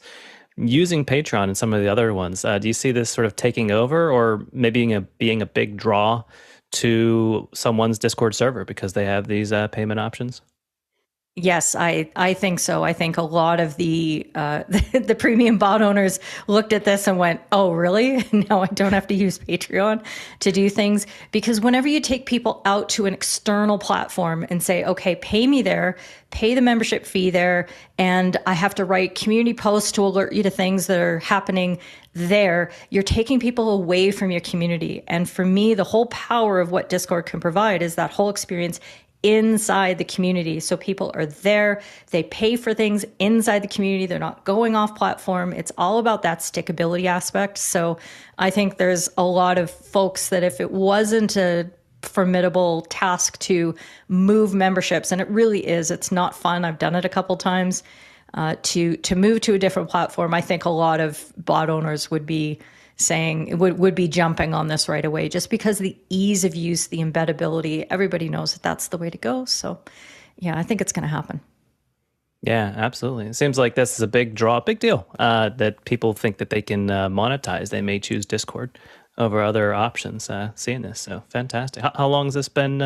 using Patreon and some of the other ones. Do you see this sort of taking over, or maybe being a big draw to someone's Discord server because they have these payment options? Yes, I think so. I think a lot of the the premium bot owners looked at this and went, "Oh, really? Now I don't have to use Patreon to do things." Because whenever you take people out to an external platform and say, "Okay, pay me there, pay the membership fee there, and I have to write community posts to alert you to things that are happening there," you're taking people away from your community. And for me, the whole power of what Discord can provide is that whole experience inside the community. So people are there, they pay for things inside the community, they're not going off platform. It's all about that stickability aspect. So I think there's a lot of folks that if it wasn't a formidable task to move memberships, and it really is, it's not fun. I've done it a couple times to move to a different platform. I think a lot of bot owners would be saying would be jumping on this right away, just because the ease of use, the embeddability, everybody knows that that's the way to go. So yeah, I think it's going to happen. Yeah, absolutely. It seems like this is a big draw, big deal, that people think that they can monetize. They may choose Discord over other options, seeing this. So fantastic. How long has this been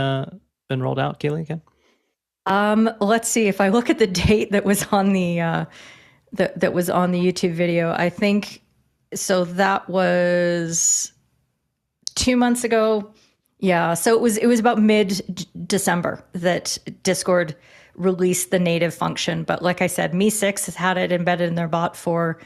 rolled out, Keely, again? Let's see. If I look at the date that was on the that was on the YouTube video, I think so. That was 2 months ago. Yeah. So it was about mid-December that Discord released the native function. But like I said, Me6 has had it embedded in their bot for,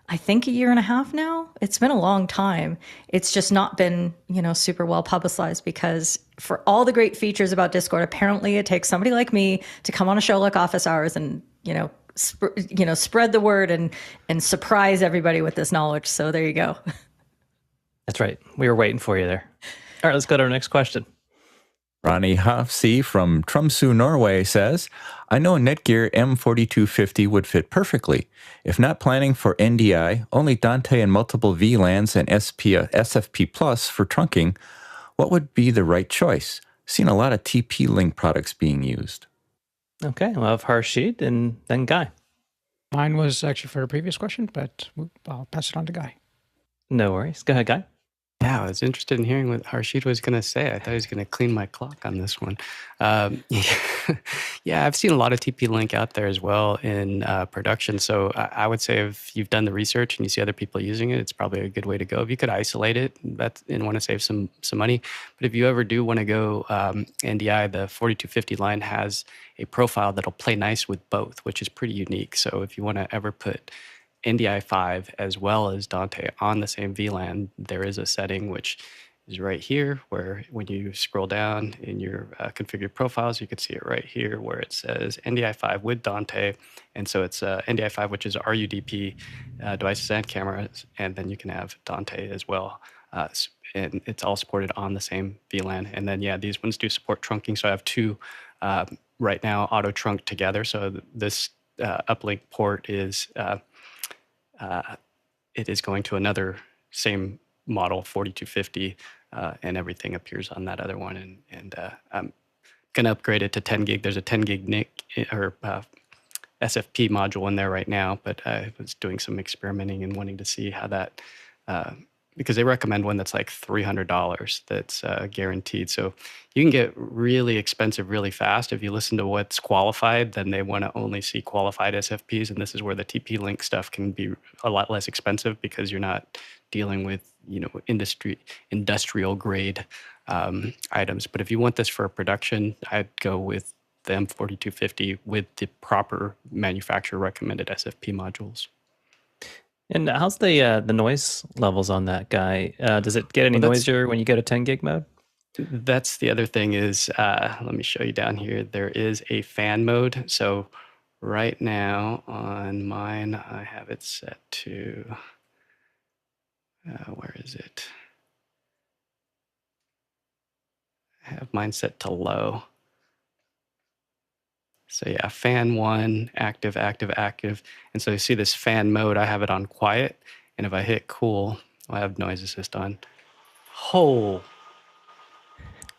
I think, 1.5 years now. It's been a long time. It's just not been, super well publicized, because for all the great features about Discord, apparently it takes somebody like me to come on a show like Office Hours and, spread the word and surprise everybody with this knowledge. So there you go. That's right. We were waiting for you there. All right, let's go to our next question. Ronnie Hofsey from Tromsø, Norway says, I know Netgear M4250 would fit perfectly. If not planning for NDI, only Dante and multiple VLANs and SFP Plus for trunking, what would be the right choice? Seen a lot of TP-Link products being used. Okay, we'll have Harshid and then Guy. Mine was actually for a previous question, but I'll pass it on to Guy. No worries. Go ahead, Guy. Yeah, I was interested in hearing what Harshid was going to say. I thought he was going to clean my clock on this one. Yeah, I've seen a lot of TP-Link out there as well in production. So I would say if you've done the research and you see other people using it, it's probably a good way to go. If you could isolate it and want to save some money. But if you ever do want to go NDI, the 4250 line has a profile that'll play nice with both, which is pretty unique. So if you want to ever put NDI 5 as well as Dante on the same VLAN, there is a setting which is right here, where when you scroll down in your configured profiles, you can see it right here where it says NDI 5 with Dante. And so it's NDI 5, which is RUDP devices and cameras, and then you can have Dante as well. And it's all supported on the same VLAN. And then, yeah, these ones do support trunking. So I have two right now auto trunk together. So this uplink port is it is going to another same model 4250, and everything appears on that other one. And I'm going to upgrade it to 10 gig. There's a 10 gig NIC or SFP module in there right now, but I was doing some experimenting and wanting to see how that, because they recommend one that's like $300 that's guaranteed. So you can get really expensive really fast. If you listen to what's qualified, then they want to only see qualified SFPs. And this is where the TP-Link stuff can be a lot less expensive, because you're not dealing with, industrial grade items. But if you want this for production, I'd go with the M4250 with the proper manufacturer recommended SFP modules. And how's the noise levels on that, Guy? Does it get any noisier when you go to 10 gig mode? That's the other thing is, let me show you down here. There is a fan mode. So right now on mine, I have it set to, where is it? I have mine set to low. So yeah, fan 1, active, active, active. And so you see this fan mode, I have it on quiet. And if I hit cool, I have noise assist on. Oh,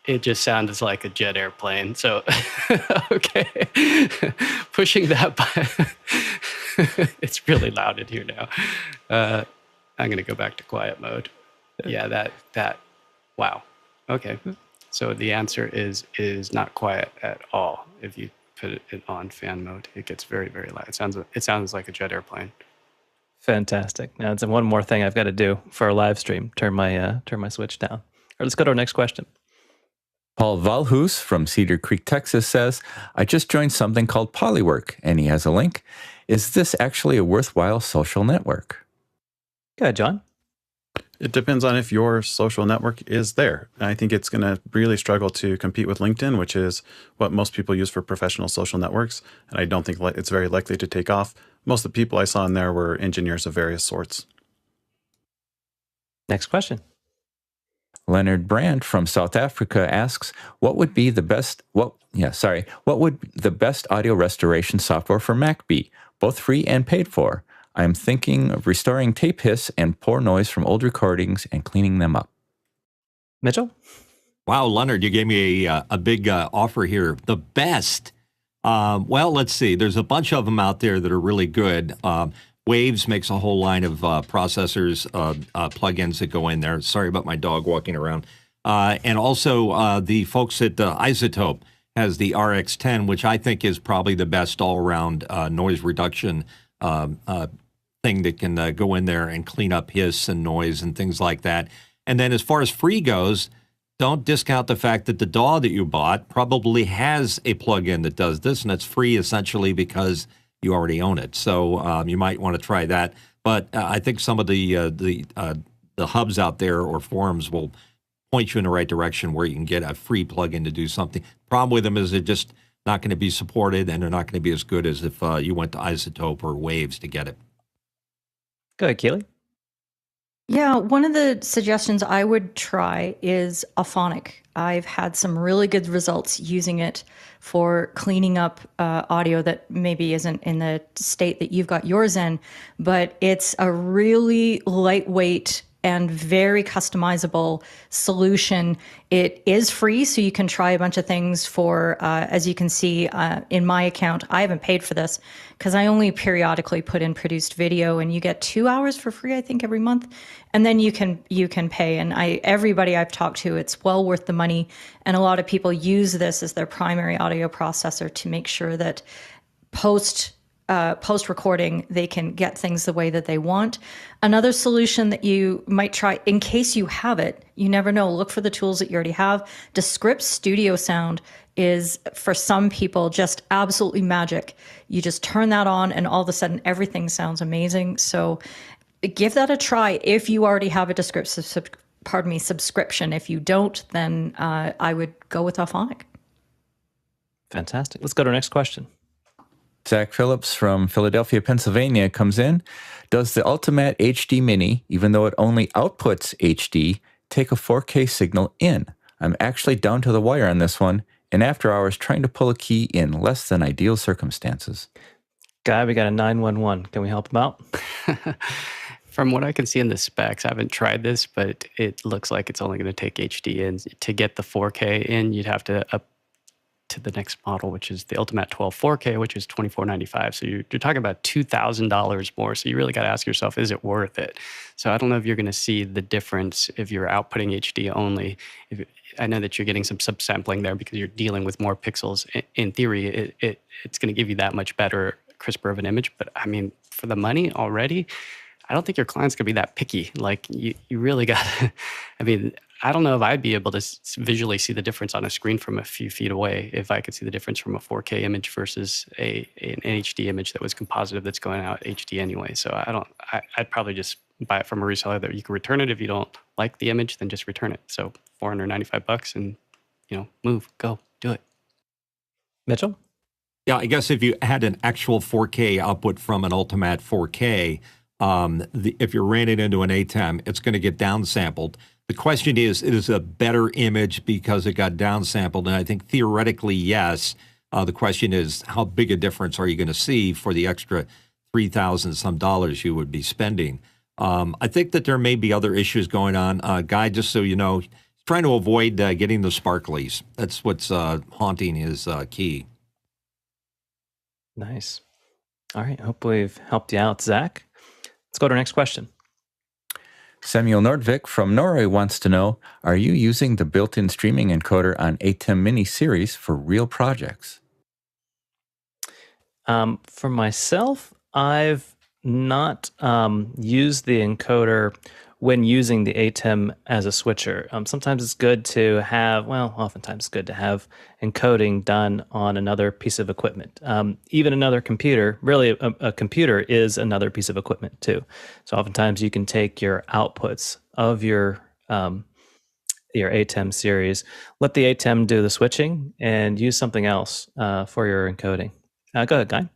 it just sounds like a jet airplane. So, okay. Pushing that button. It's really loud in here now. I'm going to go back to quiet mode. Yeah, that, wow. Okay. So the answer is not quiet at all. If you put it on fan mode, it gets very, very loud. It sounds like a jet airplane. Fantastic. Now, it's one more thing I've got to do for our live stream. Turn my switch down. All right, let's go to our next question. Paul Valhus from Cedar Creek, Texas says, I just joined something called Polywork, and he has a link. Is this actually a worthwhile social network? Go ahead, John. It depends on if your social network is there. I think it's going to really struggle to compete with LinkedIn, which is what most people use for professional social networks. And I don't think it's very likely to take off. Most of the people I saw in there were engineers of various sorts. Next question. Leonard Brandt from South Africa asks, what would the best audio restoration software for Mac be, both free and paid for? I'm thinking of restoring tape hiss and poor noise from old recordings and cleaning them up. Mitchell? Wow, Leonard, you gave me a big offer here. The best. Well, let's see. There's a bunch of them out there that are really good. Waves makes a whole line of processors, plugins that go in there. Sorry about my dog walking around. And also the folks at Isotope has the RX10, which I think is probably the best all-around noise reduction thing that can go in there and clean up hiss and noise and things like that. And then as far as free goes, don't discount the fact that the DAW that you bought probably has a plugin that does this, and it's free essentially because you already own it. So you might want to try that. But I think some of the hubs out there or forums will point you in the right direction where you can get a free plugin to do something. Problem with them is they're just not going to be supported, and they're not going to be as good as if you went to Isotope or Waves to get it. Go ahead, Keely. Yeah, one of the suggestions I would try is Auphonic. I've had some really good results using it for cleaning up audio that maybe isn't in the state that you've got yours in, but it's a really lightweight and very customizable solution. It is free, so you can try a bunch of things for, as you can see in my account, I haven't paid for this because I only periodically put in produced video, and you get 2 hours for free, I think, every month. And then you can pay. And everybody I've talked to, it's well worth the money. And a lot of people use this as their primary audio processor to make sure that post-recording, they can get things the way that they want. Another solution that you might try, in case you have it, you never know, look for the tools that you already have. Descript Studio Sound is, for some people, just absolutely magic. You just turn that on and all of a sudden everything sounds amazing. So give that a try if you already have a subscription. If you don't, then I would go with Auphonic. Fantastic. Let's go to our next question. Zach Phillips from Philadelphia, Pennsylvania comes in. Does the Ultimatte HD Mini, even though it only outputs HD, take a 4K signal in? I'm actually down to the wire on this one, and after hours trying to pull a key in less than ideal circumstances. Guy, we got a 911. Can we help him out? From what I can see in the specs, I haven't tried this, but it looks like it's only going to take HD in. To get the 4K in, you'd have to up to the next model, which is the Ultimatte 12 4K, which is $2,495. So you're talking about $2,000 more. So you really got to ask yourself, is it worth it? So I don't know if you're going to see the difference if you're outputting HD only. I know that you're getting some subsampling there because you're dealing with more pixels. In theory, it's going to give you that much better, crisper of an image. But I mean, for the money already, I don't think your client's going to be that picky. Like you really got to, I mean, I don't know if I'd be able to visually see the difference on a screen from a few feet away if I could see the difference from a 4K image versus an HD image that was compositive that's going out HD anyway. So I'd probably just buy it from a reseller that you can return it. If you don't like the image, then just return it. So $495 and, move, go, do it. Mitchell? Yeah, I guess if you had an actual 4K output from an Ultimatte 4K, if you're ran it into an ATEM, it's going to get downsampled. The question is, it is a better image because it got downsampled, and I think theoretically, yes. The question is, how big a difference are you going to see for the extra $3,000 some you would be spending? I think that there may be other issues going on. Guy, just so you know, he's trying to avoid getting the sparklies. That's what's haunting his key. Nice. All right. Hope we've helped you out, Zach. Let's go to our next question. Samuel Nordvik from Norway wants to know, are you using the built-in streaming encoder on ATEM Mini series for real projects? For myself, I've not used the encoder when using the ATEM as a switcher. Sometimes it's good to have, oftentimes it's good to have encoding done on another piece of equipment. Even another computer, really a computer is another piece of equipment too. So oftentimes you can take your outputs of your ATEM series, let the ATEM do the switching, and use something else for your encoding. Go ahead, Guy.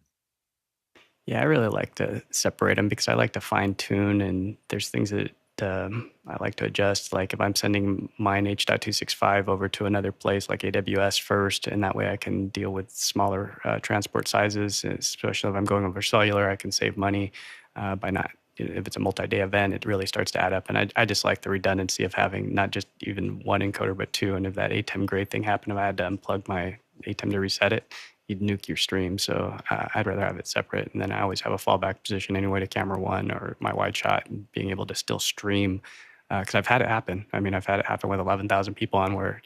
Yeah, I really like to separate them because I like to fine tune, and there's things that I like to adjust. Like if I'm sending mine H.265 over to another place like AWS first, and that way I can deal with smaller transport sizes, especially if I'm going over cellular, I can save money by not, if it's a multi-day event, it really starts to add up. And I just like the redundancy of having not just even one encoder, but two. And if that ATEM grade thing happened, if I had to unplug my ATEM to reset it, you'd nuke your stream. So I'd rather have it separate. And then I always have a fallback position anyway to camera one or my wide shot, and being able to still stream. Because I've had it happen. I mean, I've had it happen with 11,000 people on where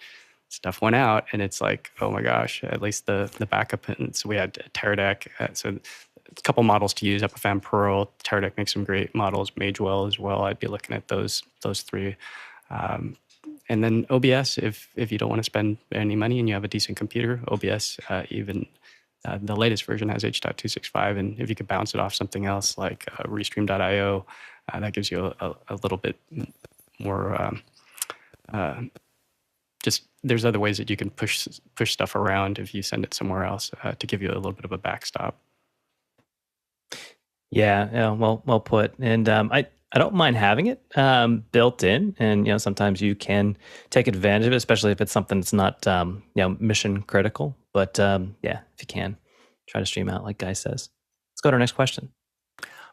stuff went out and it's like, oh my gosh, at least the backup. And so we had Teradek. So a couple models to use, Epiphan Pearl. Teradek makes some great models, Magewell as well. I'd be looking at those three. And then OBS, if you don't want to spend any money and you have a decent computer, OBS, even the latest version has H.265. And if you could bounce it off something else like Restream.io, that gives you a little bit more, just there's other ways that you can push stuff around if you send it somewhere else to give you a little bit of a backstop. Yeah, well put. And I don't mind having it built in, and sometimes you can take advantage of it, especially if it's something that's not mission critical. But if you can, try to stream out like Guy says. Let's go to our next question.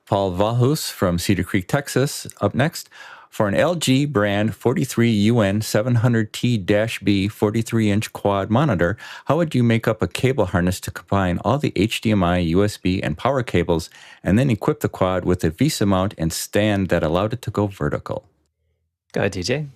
Paul Vahus from Cedar Creek, Texas, up next. For an LG brand 43UN 700T-B 43-inch quad monitor, how would you make up a cable harness to combine all the HDMI, USB, and power cables, and then equip the quad with a VESA mount and stand that allowed it to go vertical? Go ahead, TJ.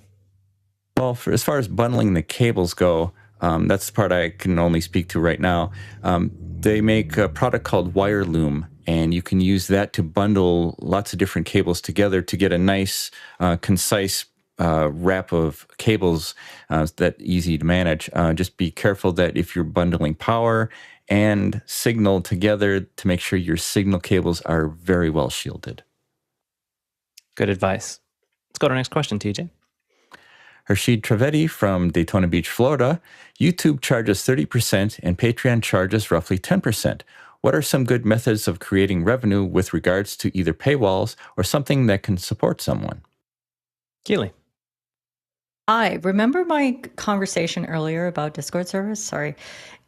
Well, as far as bundling the cables go, that's the part I can only speak to right now. They make a product called Wireloom, and you can use that to bundle lots of different cables together to get a nice, concise wrap of cables that's easy to manage. Just be careful that if you're bundling power and signal together, to make sure your signal cables are very well shielded. Good advice. Let's go to our next question, TJ. Hershid Travetti from Daytona Beach, Florida. YouTube charges 30% and Patrion charges roughly 10%. What are some good methods of creating revenue with regards to either paywalls or something that can support someone? Keely. I remember my conversation earlier about Discord service. Sorry.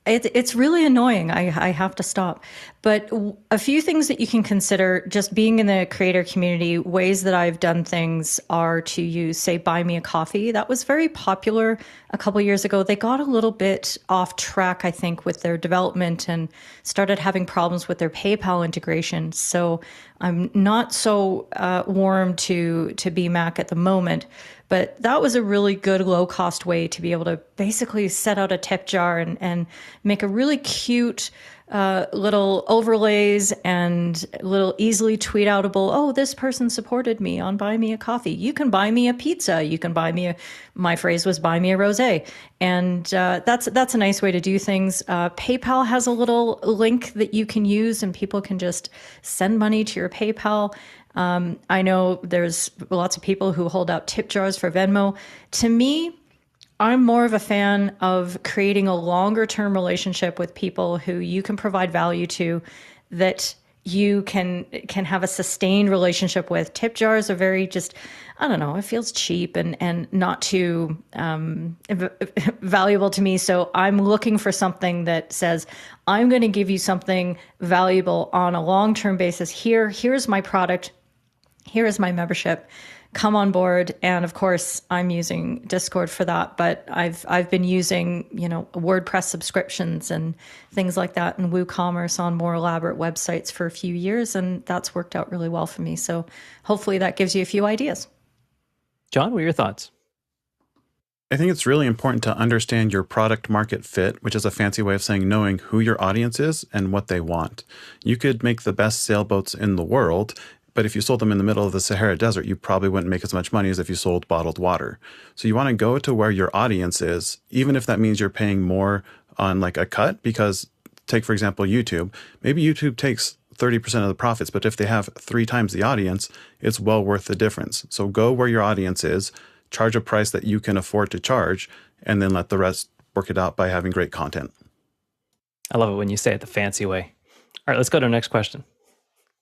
It's really annoying. I have to stop. But a few things that you can consider just being in the creator community, ways that I've done things are to use, say, Buy Me a Coffee. That was very popular a couple years ago. They got a little bit off track, I think, with their development and started having problems with their PayPal integration. So I'm not so warm to BMAC at the moment. But that was a really good low-cost way to be able to basically set out a tip jar and make a really cute little overlays and little easily tweet outable, oh, this person supported me on Buy Me a Coffee. You can buy me a pizza. You can buy me my phrase was buy me a rosé. And that's a nice way to do things. PayPal has a little link that you can use and people can just send money to your PayPal. I know there's lots of people who hold out tip jars for Venmo. To me, I'm more of a fan of creating a longer term relationship with people who you can provide value to, that you can have a sustained relationship with. Tip jars are very just, I don't know, it feels cheap and not too valuable to me. So I'm looking for something that says, I'm going to give you something valuable on a long-term basis. Here's my product. here is my membership. Come on board. And of course, I'm using Discord for that, but I've been using, WordPress subscriptions and things like that and WooCommerce on more elaborate websites for a few years, and that's worked out really well for me. So hopefully that gives you a few ideas. John, what are your thoughts? I think it's really important to understand your product market fit, which is a fancy way of saying knowing who your audience is and what they want. You could make the best sailboats in the world, but if you sold them in the middle of the Sahara Desert, you probably wouldn't make as much money as if you sold bottled water. So you want to go to where your audience is, even if that means you're paying more on like a cut, because take, for example, YouTube. Maybe YouTube takes 30% of the profits, but if they have 3 times the audience, it's well worth the difference. So go where your audience is, charge a price that you can afford to charge, and then let the rest work it out by having great content. I love it when you say it the fancy way. All right, let's go to our next question.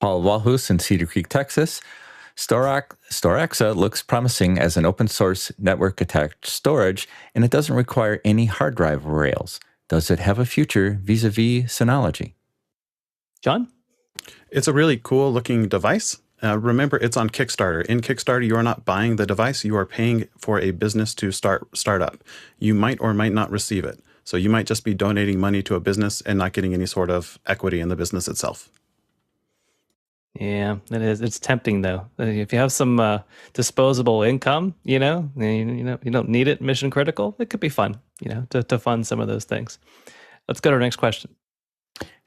Paul Walhus in Cedar Creek, Texas. Storaxa looks promising as an open source network attached storage, and it doesn't require any hard drive rails. Does it have a future vis-a-vis Synology? John? It's a really cool looking device. Remember, it's on Kickstarter. In Kickstarter, you are not buying the device. You are paying for a business to start up. You might or might not receive it. So you might just be donating money to a business and not getting any sort of equity in the business itself. Yeah, it is. It's tempting though. If you have some disposable income, you don't need it, mission critical, it could be fun, to fund some of those things. Let's go to our next question.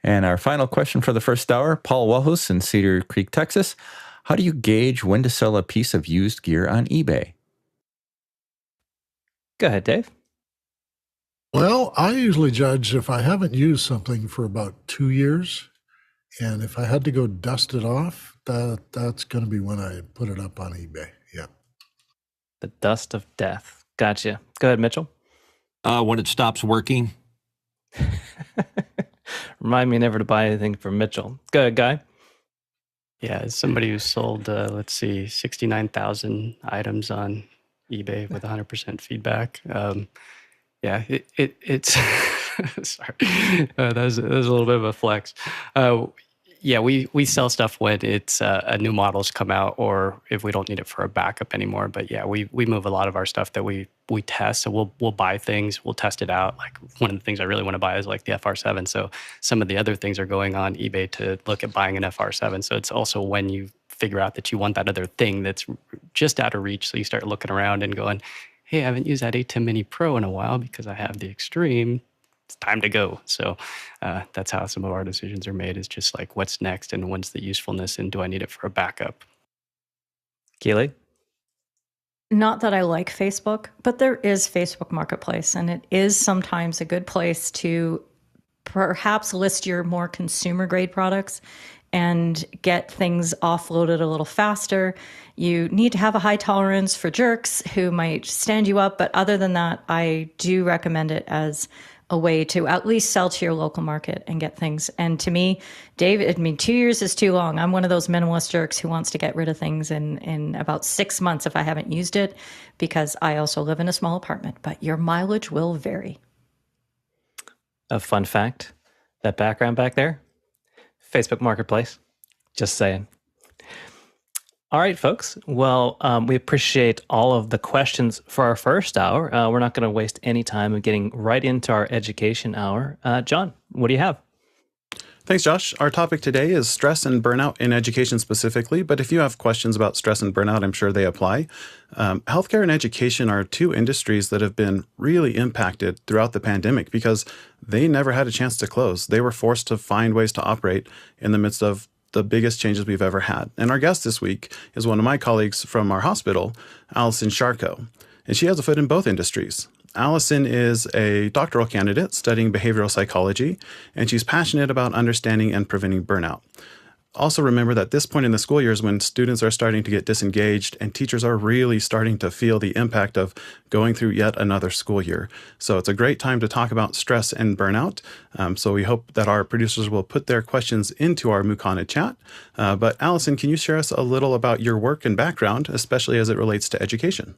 And our final question for the first hour, Paul Walhus in Cedar Creek, Texas. How do you gauge when to sell a piece of used gear on eBay? Go ahead, Dave. Well, I usually judge if I haven't used something for about 2 years, and if I had to go dust it off, that's going to be when I put it up on eBay. Yeah. The dust of death. Gotcha. Go ahead, Mitchell. When it stops working. Remind me never to buy anything from Mitchell. Go ahead, Guy. Yeah, as somebody who sold, 69,000 items on eBay with 100% feedback. It's sorry, that was a little bit of a flex. We sell stuff when it's a new model's come out, or if we don't need it for a backup anymore. But yeah, we move a lot of our stuff that we test. So we'll buy things, we'll test it out. Like one of the things I really want to buy is like the FR7. So some of the other things are going on eBay to look at buying an FR7. So it's also when you figure out that you want that other thing that's just out of reach. So you start looking around and going, hey, I haven't used that ATEM Mini Pro in a while because I have the Extreme. It's time to go. So that's how some of our decisions are made, is just like what's next and when's the usefulness and do I need it for a backup? Keely? Not that I like Facebook, but there is Facebook Marketplace, and it is sometimes a good place to perhaps list your more consumer grade products and get things offloaded a little faster. You need to have a high tolerance for jerks who might stand you up, but other than that, I do recommend it as a way to at least sell to your local market and get things. And to me, Dave, 2 years is too long. I'm one of those minimalist jerks who wants to get rid of things in about 6 months if I haven't used it, because I also live in a small apartment, but your mileage will vary. A fun fact, that background back there, Facebook Marketplace, just saying. All right, folks. Well, we appreciate all of the questions for our first hour. We're not going to waste any time of getting right into our education hour. John, what do you have? Thanks, Josh. Our topic today is stress and burnout in education specifically, but if you have questions about stress and burnout, I'm sure they apply. Healthcare and education are two industries that have been really impacted throughout the pandemic because they never had a chance to close. They were forced to find ways to operate in the midst of the biggest changes we've ever had. And our guest this week is one of my colleagues from our hospital, Alison Szarko, and she has a foot in both industries. Alison is a doctoral candidate studying behavioral psychology, and she's passionate about understanding and preventing burnout. Also remember that this point in the school year is when students are starting to get disengaged and teachers are really starting to feel the impact of going through yet another school year. So it's a great time to talk about stress and burnout. So we hope that our producers will put their questions into our Mukana chat. But Alison, can you share us a little about your work and background, especially as it relates to education?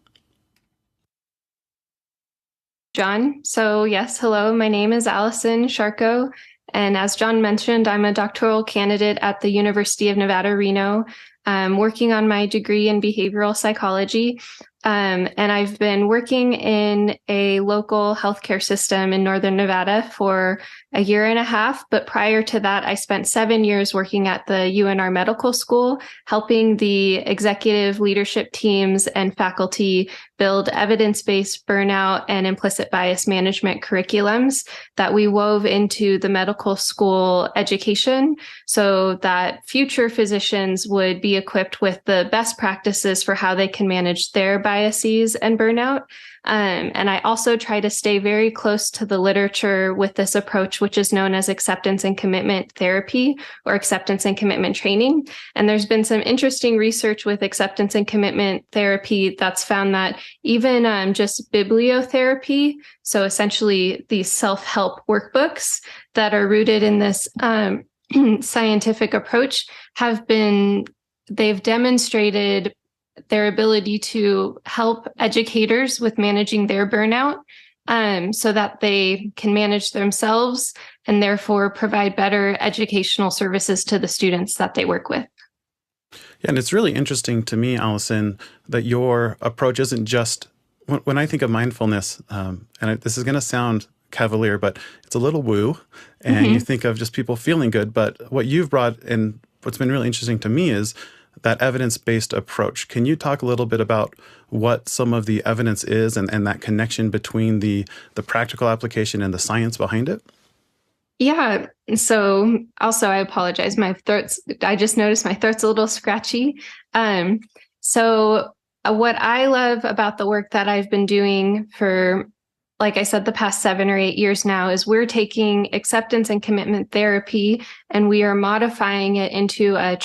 John. So yes, hello, my name is Alison Szarko, And as John mentioned, I'm a doctoral candidate at the University of Nevada, Reno, working on my degree in behavioral psychology. And I've been working in a local healthcare system in Northern Nevada for a year and a half. But prior to that, I spent 7 years working at the UNR Medical School, helping the executive leadership teams and faculty build evidence-based burnout and implicit bias management curriculums that we wove into the medical school education so that future physicians would be equipped with the best practices for how they can manage their biases and burnout. And I also try to stay very close to the literature with this approach, which is known as acceptance and commitment therapy or acceptance and commitment training. And there's been some interesting research with acceptance and commitment therapy that's found that even just bibliotherapy, so essentially these self-help workbooks that are rooted in this scientific approach they've demonstrated their ability to help educators with managing their burnout so that they can manage themselves and therefore provide better educational services to the students that they work with. Yeah, and it's really interesting to me, Alison, that your approach isn't just, when I think of mindfulness, this is going to sound cavalier, but it's a little woo, and you think of just people feeling good. But what you've brought and what's been really interesting to me is that evidence-based approach. Can you talk a little bit about what some of the evidence is and that connection between the practical application and the science behind it? Yeah. So also, I apologize. I just noticed my throat's a little scratchy. So what I love about the work that I've been doing for, like I said, the past 7 or 8 years now is we're taking acceptance and commitment therapy and we are modifying it into a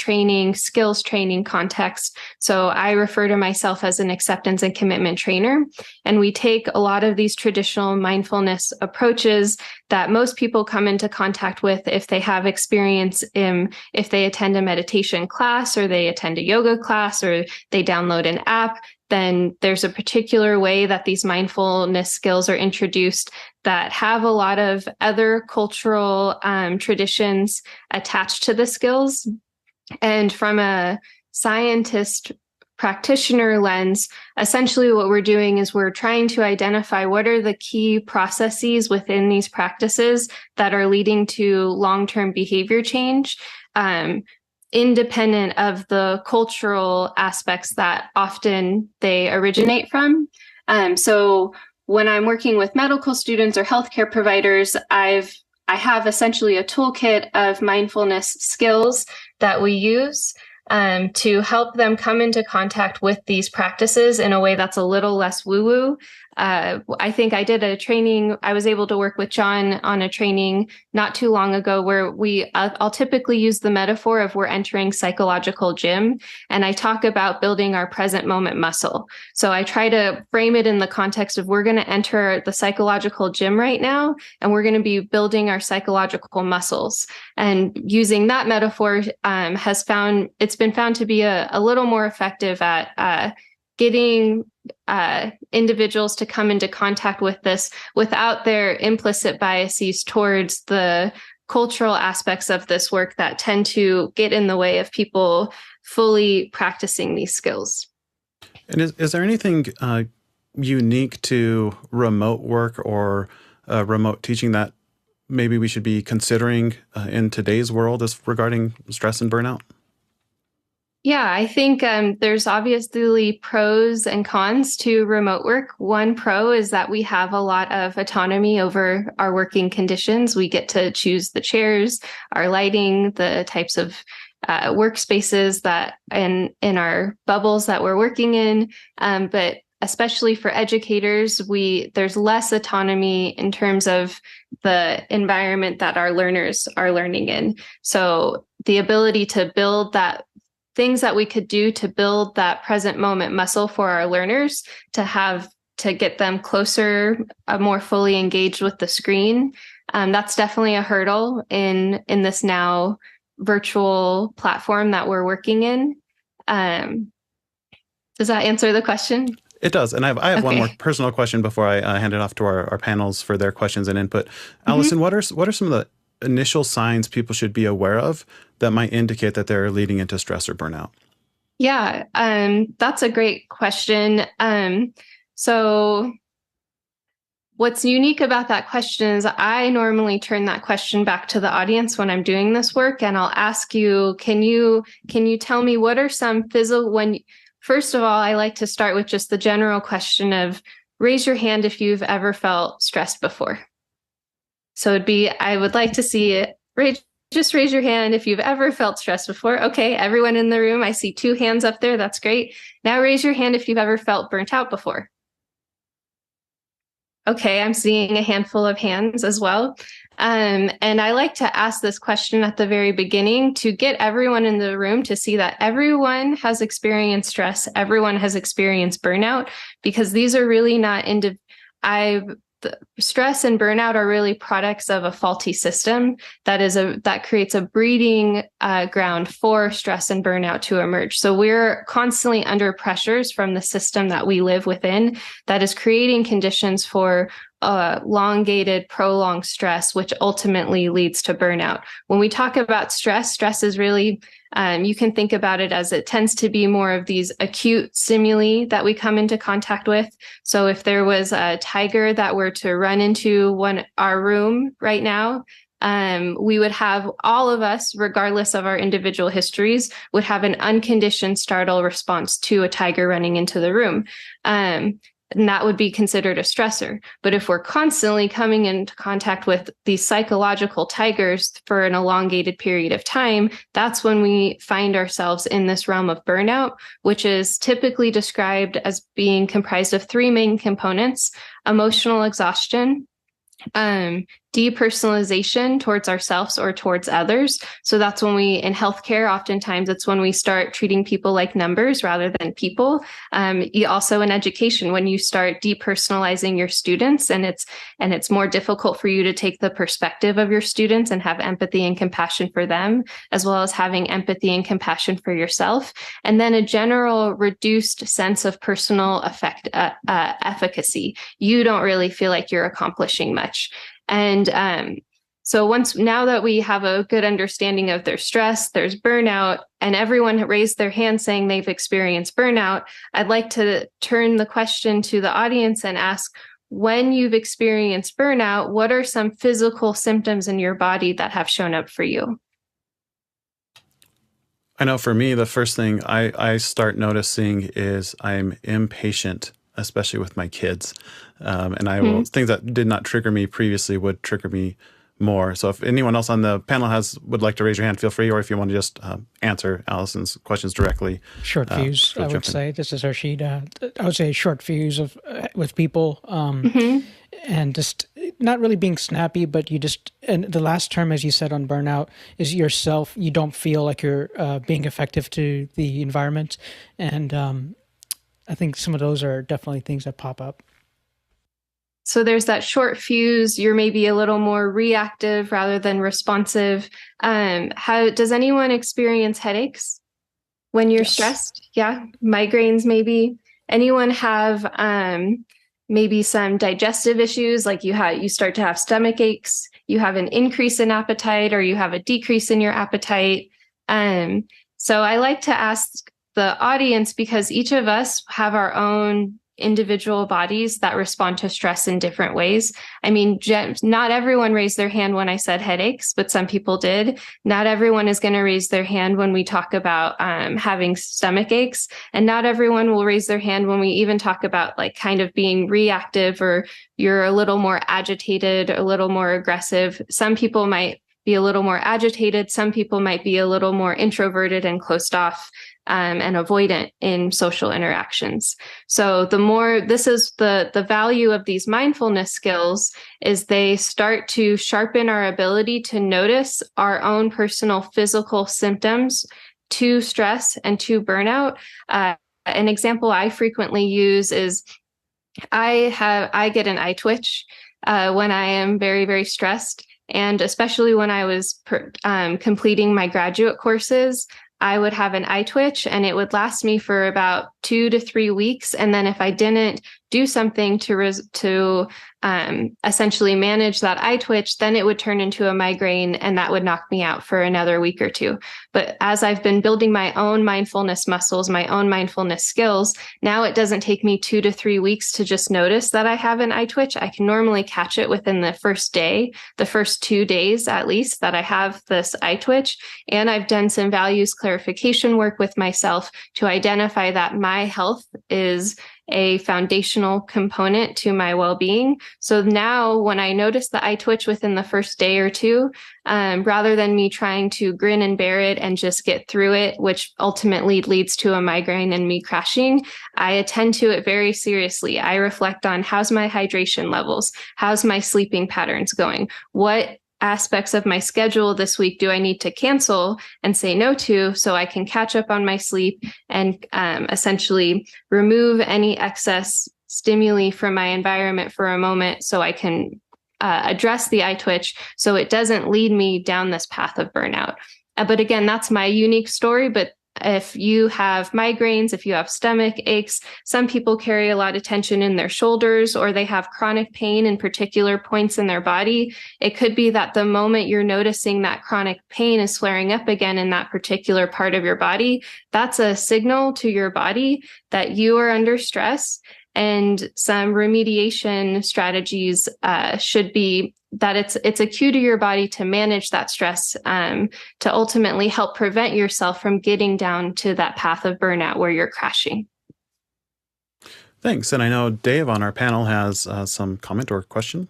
skills training context. So I refer to myself as an acceptance and commitment trainer. And we take a lot of these traditional mindfulness approaches that most people come into contact with if they have experience if they attend a meditation class or they attend a yoga class or they download an app. Then there's a particular way that these mindfulness skills are introduced that have a lot of other cultural traditions attached to the skills. And from a scientist practitioner lens, essentially what we're doing is we're trying to identify what are the key processes within these practices that are leading to long-term behavior change. Independent of the cultural aspects that often they originate from. So when I'm working with medical students or healthcare providers, I have essentially a toolkit of mindfulness skills that we use to help them come into contact with these practices in a way that's a little less woo-woo. I think I did a training. I was able to work with John on a training not too long ago where I'll typically use the metaphor of we're entering psychological gym. And I talk about building our present moment muscle. So I try to frame it in the context of we're going to enter the psychological gym right now, and we're going to be building our psychological muscles. And using that metaphor it's been found to be a little more effective at getting individuals to come into contact with this without their implicit biases towards the cultural aspects of this work that tend to get in the way of people fully practicing these skills. And is there anything unique to remote work or remote teaching that maybe we should be considering in today's world as regarding stress and burnout? Yeah, I think there's obviously pros and cons to remote work. One pro is that we have a lot of autonomy over our working conditions. We get to choose the chairs, our lighting, the types of workspaces that in our bubbles that we're working in. But especially for educators, there's less autonomy in terms of the environment that our learners are learning in. So the ability to build things that we could do to build that present moment muscle for our learners to get them closer, more fully engaged with the screen. That's definitely a hurdle in this now virtual platform that we're working in. Does that answer the question? It does. And I have one more personal question before I hand it off to our panels for their questions and input. Alison, what are some of the initial signs people should be aware of that might indicate that they're leading into stress or burnout? Yeah, that's a great question. So what's unique about that question is I normally turn that question back to the audience when I'm doing this work, and I'll ask you, can you tell me what are some physical, first of all, I like to start with just the general question of raise your hand if you've ever felt stressed before. So it'd be, I would like to see it. Just raise your hand if you've ever felt stressed before. Okay, everyone in the room, I see 2 hands up there. That's great. Now raise your hand if you've ever felt burnt out before. Okay, I'm seeing a handful of hands as well. And I like to ask this question at the very beginning to get everyone in the room to see that everyone has experienced stress, everyone has experienced burnout, because these are really not stress and burnout are really products of a faulty system that creates a breeding ground for stress and burnout to emerge. So we're constantly under pressures from the system that we live within that is creating conditions for elongated, prolonged stress, which ultimately leads to burnout. When we talk about stress is really, you can think about it as it tends to be more of these acute stimuli that we come into contact with. So if there was a tiger that were to run into our room right now, we would have, all of us, regardless of our individual histories, would have an unconditioned startle response to a tiger running into the room. And that would be considered a stressor. But if we're constantly coming into contact with these psychological tigers for an elongated period of time, that's when we find ourselves in this realm of burnout, which is typically described as being comprised of 3 main components: emotional exhaustion, depersonalization towards ourselves or towards others. So that's when in healthcare, oftentimes it's when we start treating people like numbers rather than people. Also in education, when you start depersonalizing your students, and it's more difficult for you to take the perspective of your students and have empathy and compassion for them, as well as having empathy and compassion for yourself. And then a general reduced sense of personal efficacy. You don't really feel like you're accomplishing much. And so now that we have a good understanding of their stress, there's burnout, and everyone raised their hand saying they've experienced burnout, I'd like to turn the question to the audience and ask, when you've experienced burnout, what are some physical symptoms in your body that have shown up for you? I know for me, the first thing I start noticing is I'm impatient, especially with my kids. And I will, things that did not trigger me previously would trigger me more. So if anyone else on the panel would like to raise your hand, feel free, or if you want to just answer Alison's questions directly. Short fuse, I would say. This is Harshid. I would say short fuse with people, and just not really being snappy, but and the last term, as you said on burnout, is yourself. You don't feel like you're being effective to the environment. And I think some of those are definitely things that pop up. So there's that short fuse. You're maybe a little more reactive rather than responsive. Does anyone experience headaches when you're stressed? Yeah. Migraines, maybe. Anyone have maybe some digestive issues, like you start to have stomach aches, you have an increase in appetite, or you have a decrease in your appetite? So I like to ask the audience, because each of us have our own individual bodies that respond to stress in different ways. I mean, not everyone raised their hand when I said headaches, but some people did. Not everyone is going to raise their hand when we talk about having stomach aches. And not everyone will raise their hand when we even talk about like kind of being reactive, or you're a little more agitated, a little more aggressive. Some people might be a little more agitated. Some people might be a little more introverted and closed off and avoidant in social interactions. So this is the value of these mindfulness skills, is they start to sharpen our ability to notice our own personal physical symptoms to stress and to burnout. An example I frequently use is I get an eye twitch when I am very, very stressed. And especially when I was completing my graduate courses, I would have an eye twitch, and it would last me for about 2 to 3 weeks. And then if I didn't do something to essentially manage that eye twitch, then it would turn into a migraine, and that would knock me out for another week or two. But as I've been building my own mindfulness muscles, my own mindfulness skills, now it doesn't take me 2 to 3 weeks to just notice that I have an eye twitch. I can normally catch it within the first day, the first 2 days at least, that I have this eye twitch. And I've done some values clarification work with myself to identify that my health is a foundational component to my well-being. So now when I notice the eye twitch within the first day or two, rather than me trying to grin and bear it and just get through it, which ultimately leads to a migraine and me crashing, I attend to it very seriously. I reflect on, how's my hydration levels? How's my sleeping patterns going? What aspects of my schedule this week do I need to cancel and say no to, so I can catch up on my sleep and essentially remove any excess stimuli from my environment for a moment, so I can address the eye twitch so it doesn't lead me down this path of burnout. But again, that's my unique story. But if you have migraines, if you have stomach aches, some people carry a lot of tension in their shoulders, or they have chronic pain in particular points in their body. It could be that the moment you're noticing that chronic pain is flaring up again in that particular part of your body, that's a signal to your body that you are under stress. And some remediation strategies should be that it's a cue to your body to manage that stress, to ultimately help prevent yourself from getting down to that path of burnout where you're crashing. Thanks. And I know Dave on our panel has some comment or question.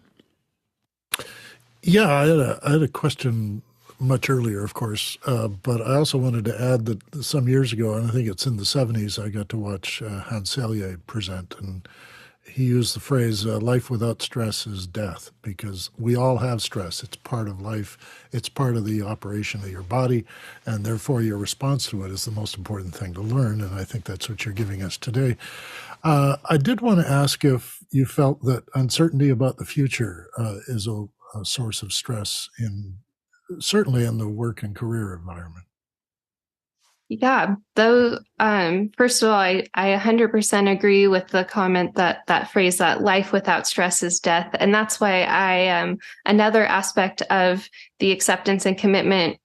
Yeah, I had a question much earlier, of course, but I also wanted to add that some years ago, and I think it's in the 70s, I got to watch Hans Selye present, and he used the phrase, life without stress is death, because we all have stress. It's part of life. It's part of the operation of your body, and therefore your response to it is the most important thing to learn, and I think that's what you're giving us today. I did want to ask if you felt that uncertainty about the future is a source of stress, certainly in the work and career environment. Yeah, though, first of all, I 100% agree with the comment that phrase, that life without stress is death. And that's why another aspect of the acceptance and commitment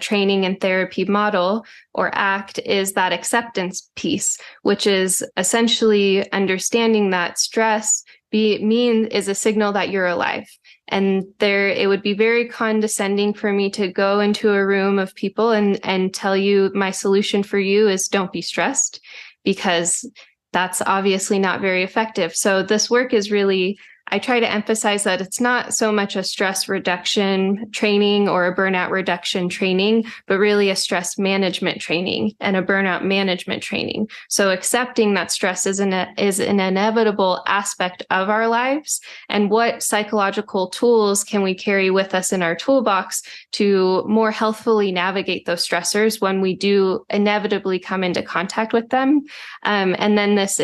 training and therapy model, or ACT, is that acceptance piece, which is essentially understanding that stress is a signal that you're alive. And it would be very condescending for me to go into a room of people and tell you my solution for you is don't be stressed, because that's obviously not very effective. So this work is really, I try to emphasize that it's not so much a stress reduction training or a burnout reduction training, but really a stress management training and a burnout management training. So accepting that stress is an inevitable aspect of our lives, and what psychological tools can we carry with us in our toolbox to more healthfully navigate those stressors when we do inevitably come into contact with them. And then this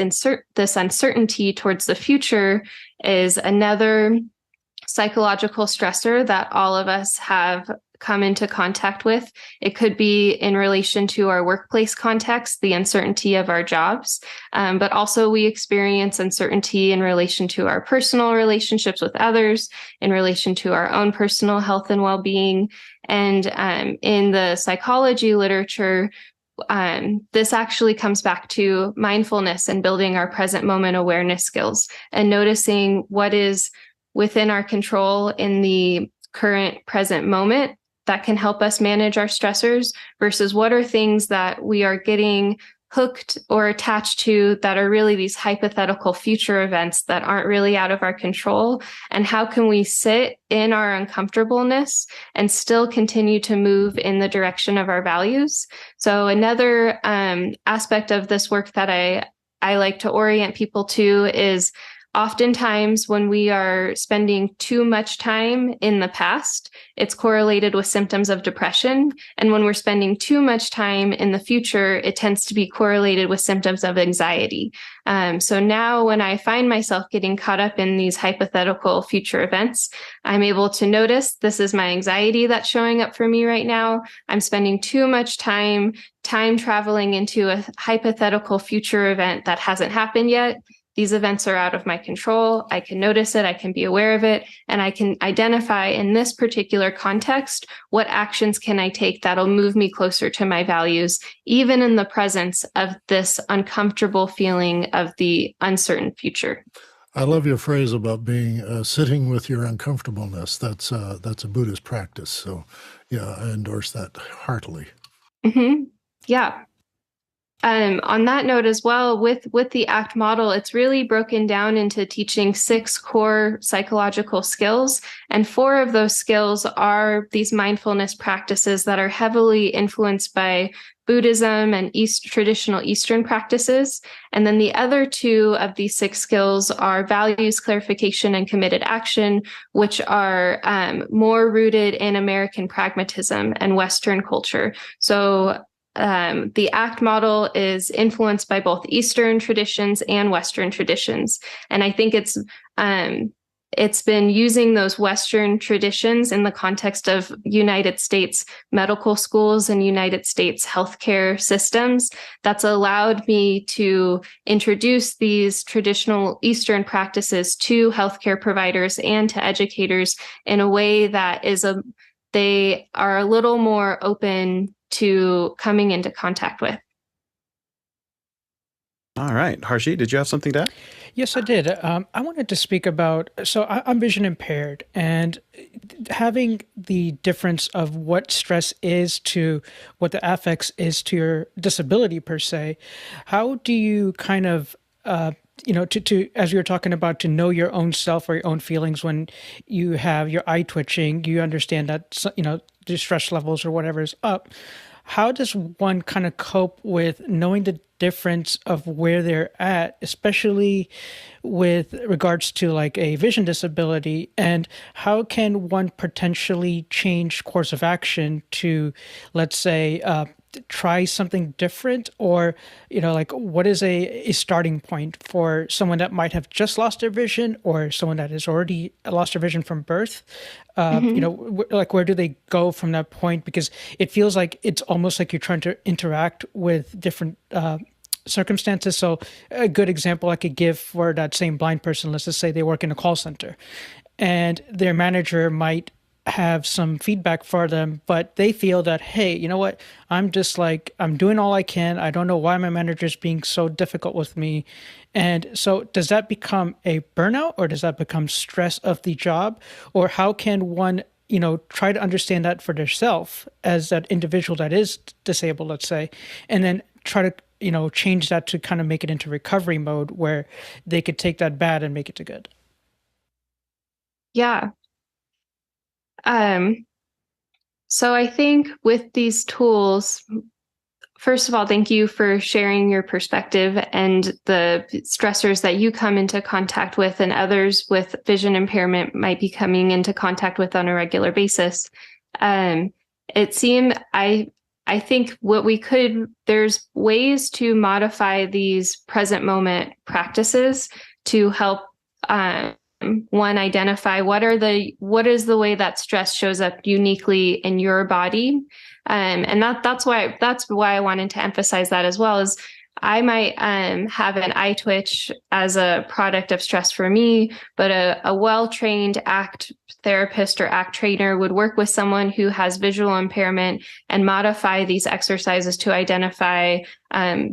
uncertainty towards the future is another psychological stressor that all of us have come into contact with. It could be in relation to our workplace context, the uncertainty of our jobs, but also we experience uncertainty in relation to our personal relationships with others, in relation to our own personal health and well-being. And in the psychology literature, this actually comes back to mindfulness and building our present moment awareness skills and noticing what is within our control in the current present moment that can help us manage our stressors versus what are things that we are getting hooked or attached to that are really these hypothetical future events that aren't really out of our control, and how can we sit in our uncomfortableness and still continue to move in the direction of our values. So another aspect of this work that I like to orient people to is oftentimes when we are spending too much time in the past, it's correlated with symptoms of depression. And when we're spending too much time in the future, it tends to be correlated with symptoms of anxiety. So now when I find myself getting caught up in these hypothetical future events, I'm able to notice this is my anxiety that's showing up for me right now. I'm spending too much time traveling into a hypothetical future event that hasn't happened yet. These events are out of my control. I can notice it. I can be aware of it. And I can identify in this particular context, what actions can I take that'll move me closer to my values, even in the presence of this uncomfortable feeling of the uncertain future. I love your phrase about being sitting with your uncomfortableness. That's a Buddhist practice. So yeah, I endorse that heartily. Mm-hmm. Yeah. On that note as well, with the ACT model, it's really broken down into teaching 6 core psychological skills. And 4 of those skills are these mindfulness practices that are heavily influenced by Buddhism and traditional Eastern practices. And then the other 2 of these 6 skills are values clarification and committed action, which are more rooted in American pragmatism and Western culture. So the ACT model is influenced by both Eastern traditions and Western traditions. And I think it's been using those Western traditions in the context of United States medical schools and United States healthcare systems that's allowed me to introduce these traditional Eastern practices to healthcare providers and to educators in a way that they are a little more open to coming into contact with. All right. Harshi, did you have something to add? Yes, I did. I wanted to speak about, I'm vision impaired, and having the difference of what stress is to what the affects is to your disability per se. How do you kind of, to as you were talking about, to know your own self or your own feelings when you have your eye twitching, you understand that, the stress levels or whatever is up. How does one kind of cope with knowing the difference of where they're at, especially with regards to like a vision disability? And how can one potentially change course of action to, let's say, try something different? Or, what is a starting point for someone that might have just lost their vision or someone that has already lost their vision from birth? Where do they go from that point? Because it feels like it's almost like you're trying to interact with different circumstances. So a good example I could give for that same blind person, let's just say they work in a call center and their manager might have some feedback for them, but they feel that, hey, you know what? I'm doing all I can. I don't know why my manager is being so difficult with me. And so does that become a burnout, or does that become stress of the job? Or how can one, try to understand that for themselves as that individual that is disabled, let's say, and then try to, change that to kind of make it into recovery mode where they could take that bad and make it to good? Yeah. So I think with these tools, first of all, thank you for sharing your perspective and the stressors that you come into contact with and others with vision impairment might be coming into contact with on a regular basis. I think there's ways to modify these present moment practices to help one, identify what is the way that stress shows up uniquely in your body. And that's why I wanted to emphasize that as well. Is I might have an eye twitch as a product of stress for me, but a well-trained ACT therapist or ACT trainer would work with someone who has visual impairment and modify these exercises to identify, are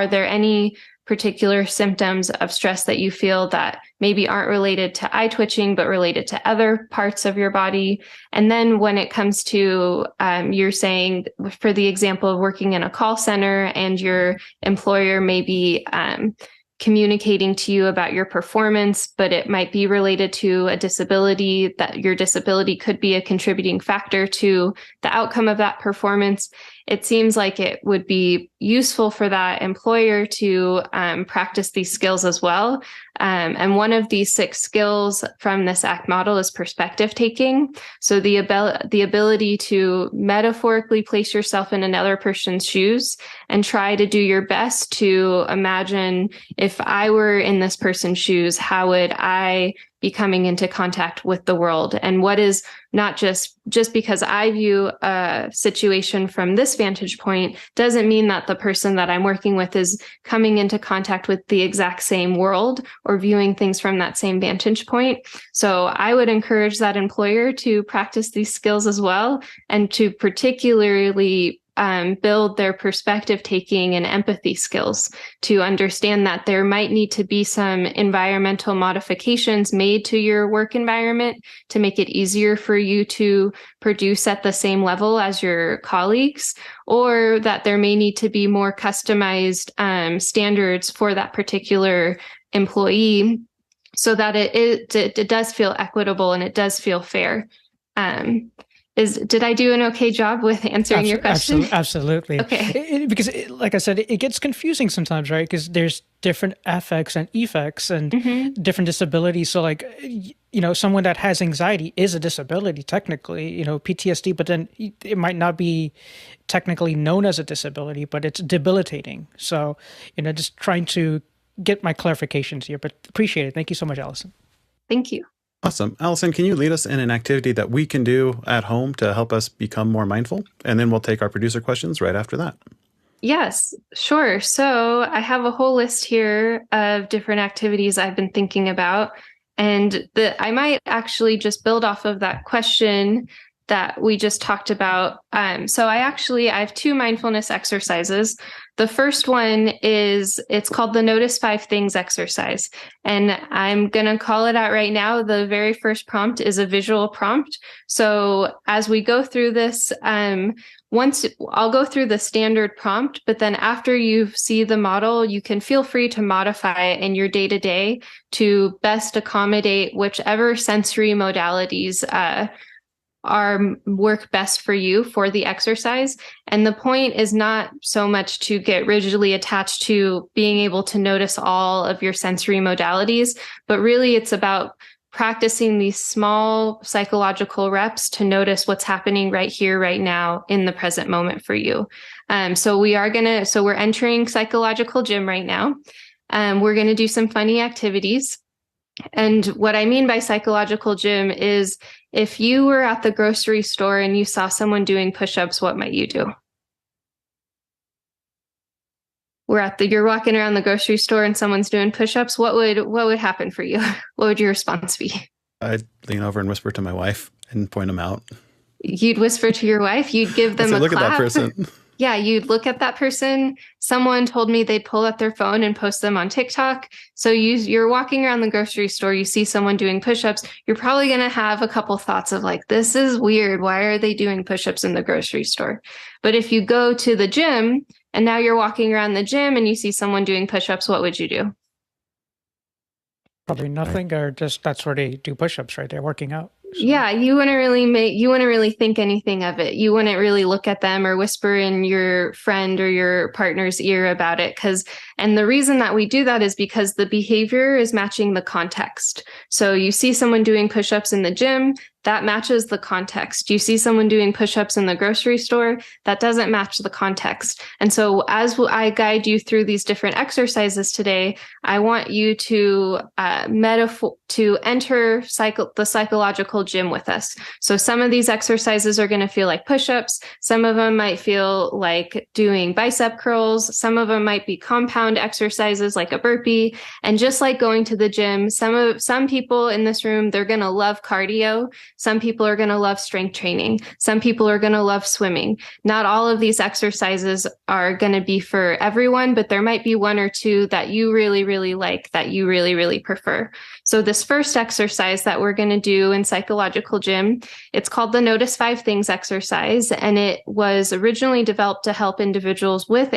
there any particular symptoms of stress that you feel that maybe aren't related to eye twitching, but related to other parts of your body. And then when it comes to, you're saying, for the example of working in a call center and your employer may be communicating to you about your performance, but it might be related to a disability, that your disability could be a contributing factor to the outcome of that performance. it seems like it would be useful for that employer to practice these skills as well. And one of these 6 skills from this ACT model is perspective taking. So the ability to metaphorically place yourself in another person's shoes and try to do your best to imagine, if I were in this person's shoes, how would I be coming into contact with the world? And what is not just because I view a situation from this vantage point doesn't mean that the person that I'm working with is coming into contact with the exact same world or viewing things from that same vantage point. So I would encourage that employer to practice these skills as well, and to particularly build their perspective taking and empathy skills, to understand that there might need to be some environmental modifications made to your work environment to make it easier for you to produce at the same level as your colleagues, or that there may need to be more customized standards for that particular employee, so that it does feel equitable and it does feel fair. Did I do an okay job with answering your question? Absolutely. Okay. Because like I said, it gets confusing sometimes, right? Because there's different affects and effects and different disabilities. So like, someone that has anxiety is a disability technically, PTSD, but then it might not be technically known as a disability, but it's debilitating. So, just trying to get my clarifications here, but appreciate it. Thank you so much, Alison. Thank you. Awesome. Alison, can you lead us in an activity that we can do at home to help us become more mindful? And then we'll take our producer questions right after that. Yes, sure. So I have a whole list here of different activities I've been thinking about. And I might actually just build off of that question that we just talked about. So I have 2 mindfulness exercises. The first one it's called the Notice 5 Things exercise. And I'm going to call it out right now. The very first prompt is a visual prompt. So as we go through this, I'll go through the standard prompt, but then after you see the model, you can feel free to modify it in your day-to-day to best accommodate whichever sensory modalities work best for you for the exercise. And the point is not so much to get rigidly attached to being able to notice all of your sensory modalities, but really it's about practicing these small psychological reps to notice what's happening right here, right now in the present moment for you. So we're entering psychological gym right now. We're going to do some funny activities. And what I mean by psychological gym is, if you were at the grocery store and you saw someone doing push-ups, what might you do? You're walking around the grocery store and someone's doing push-ups. What would happen for you? What would your response be? I'd lean over and whisper to my wife and point them out. You'd whisper to your wife? You'd give them a look clap? At that person. Yeah, you'd look at that person. Someone told me they'd pull out their phone and post them on TikTok. So you're walking around the grocery store, you see someone doing push-ups, you're probably going to have a couple thoughts of like, this is weird. Why are they doing push-ups in the grocery store? But if you go to the gym and now you're walking around the gym and you see someone doing push-ups, what would you do? Probably nothing, or just that's where they do push-ups, right? They're working out. So. Yeah, you wouldn't really think anything of it. You wouldn't really look at them or whisper in your friend or your partner's ear about it. And the reason that we do that is because the behavior is matching the context. So you see someone doing push-ups in the gym, that matches the context. You see someone doing push-ups in the grocery store, that doesn't match the context. And so as I guide you through these different exercises today, I want you to enter the psychological gym with us. So some of these exercises are going to feel like push-ups. Some of them might feel like doing bicep curls. Some of them might be compound exercises like a burpee. And just like going to the gym, some people in this room, they're going to love cardio. Some people are going to love strength training. Some people are going to love swimming. Not all of these exercises are going to be for everyone, but there might be one or two that you really, really like, that you really, really prefer. So this first exercise that we're going to do in psychological gym, it's called the Notice 5 Things exercise. And it was originally developed to help individuals with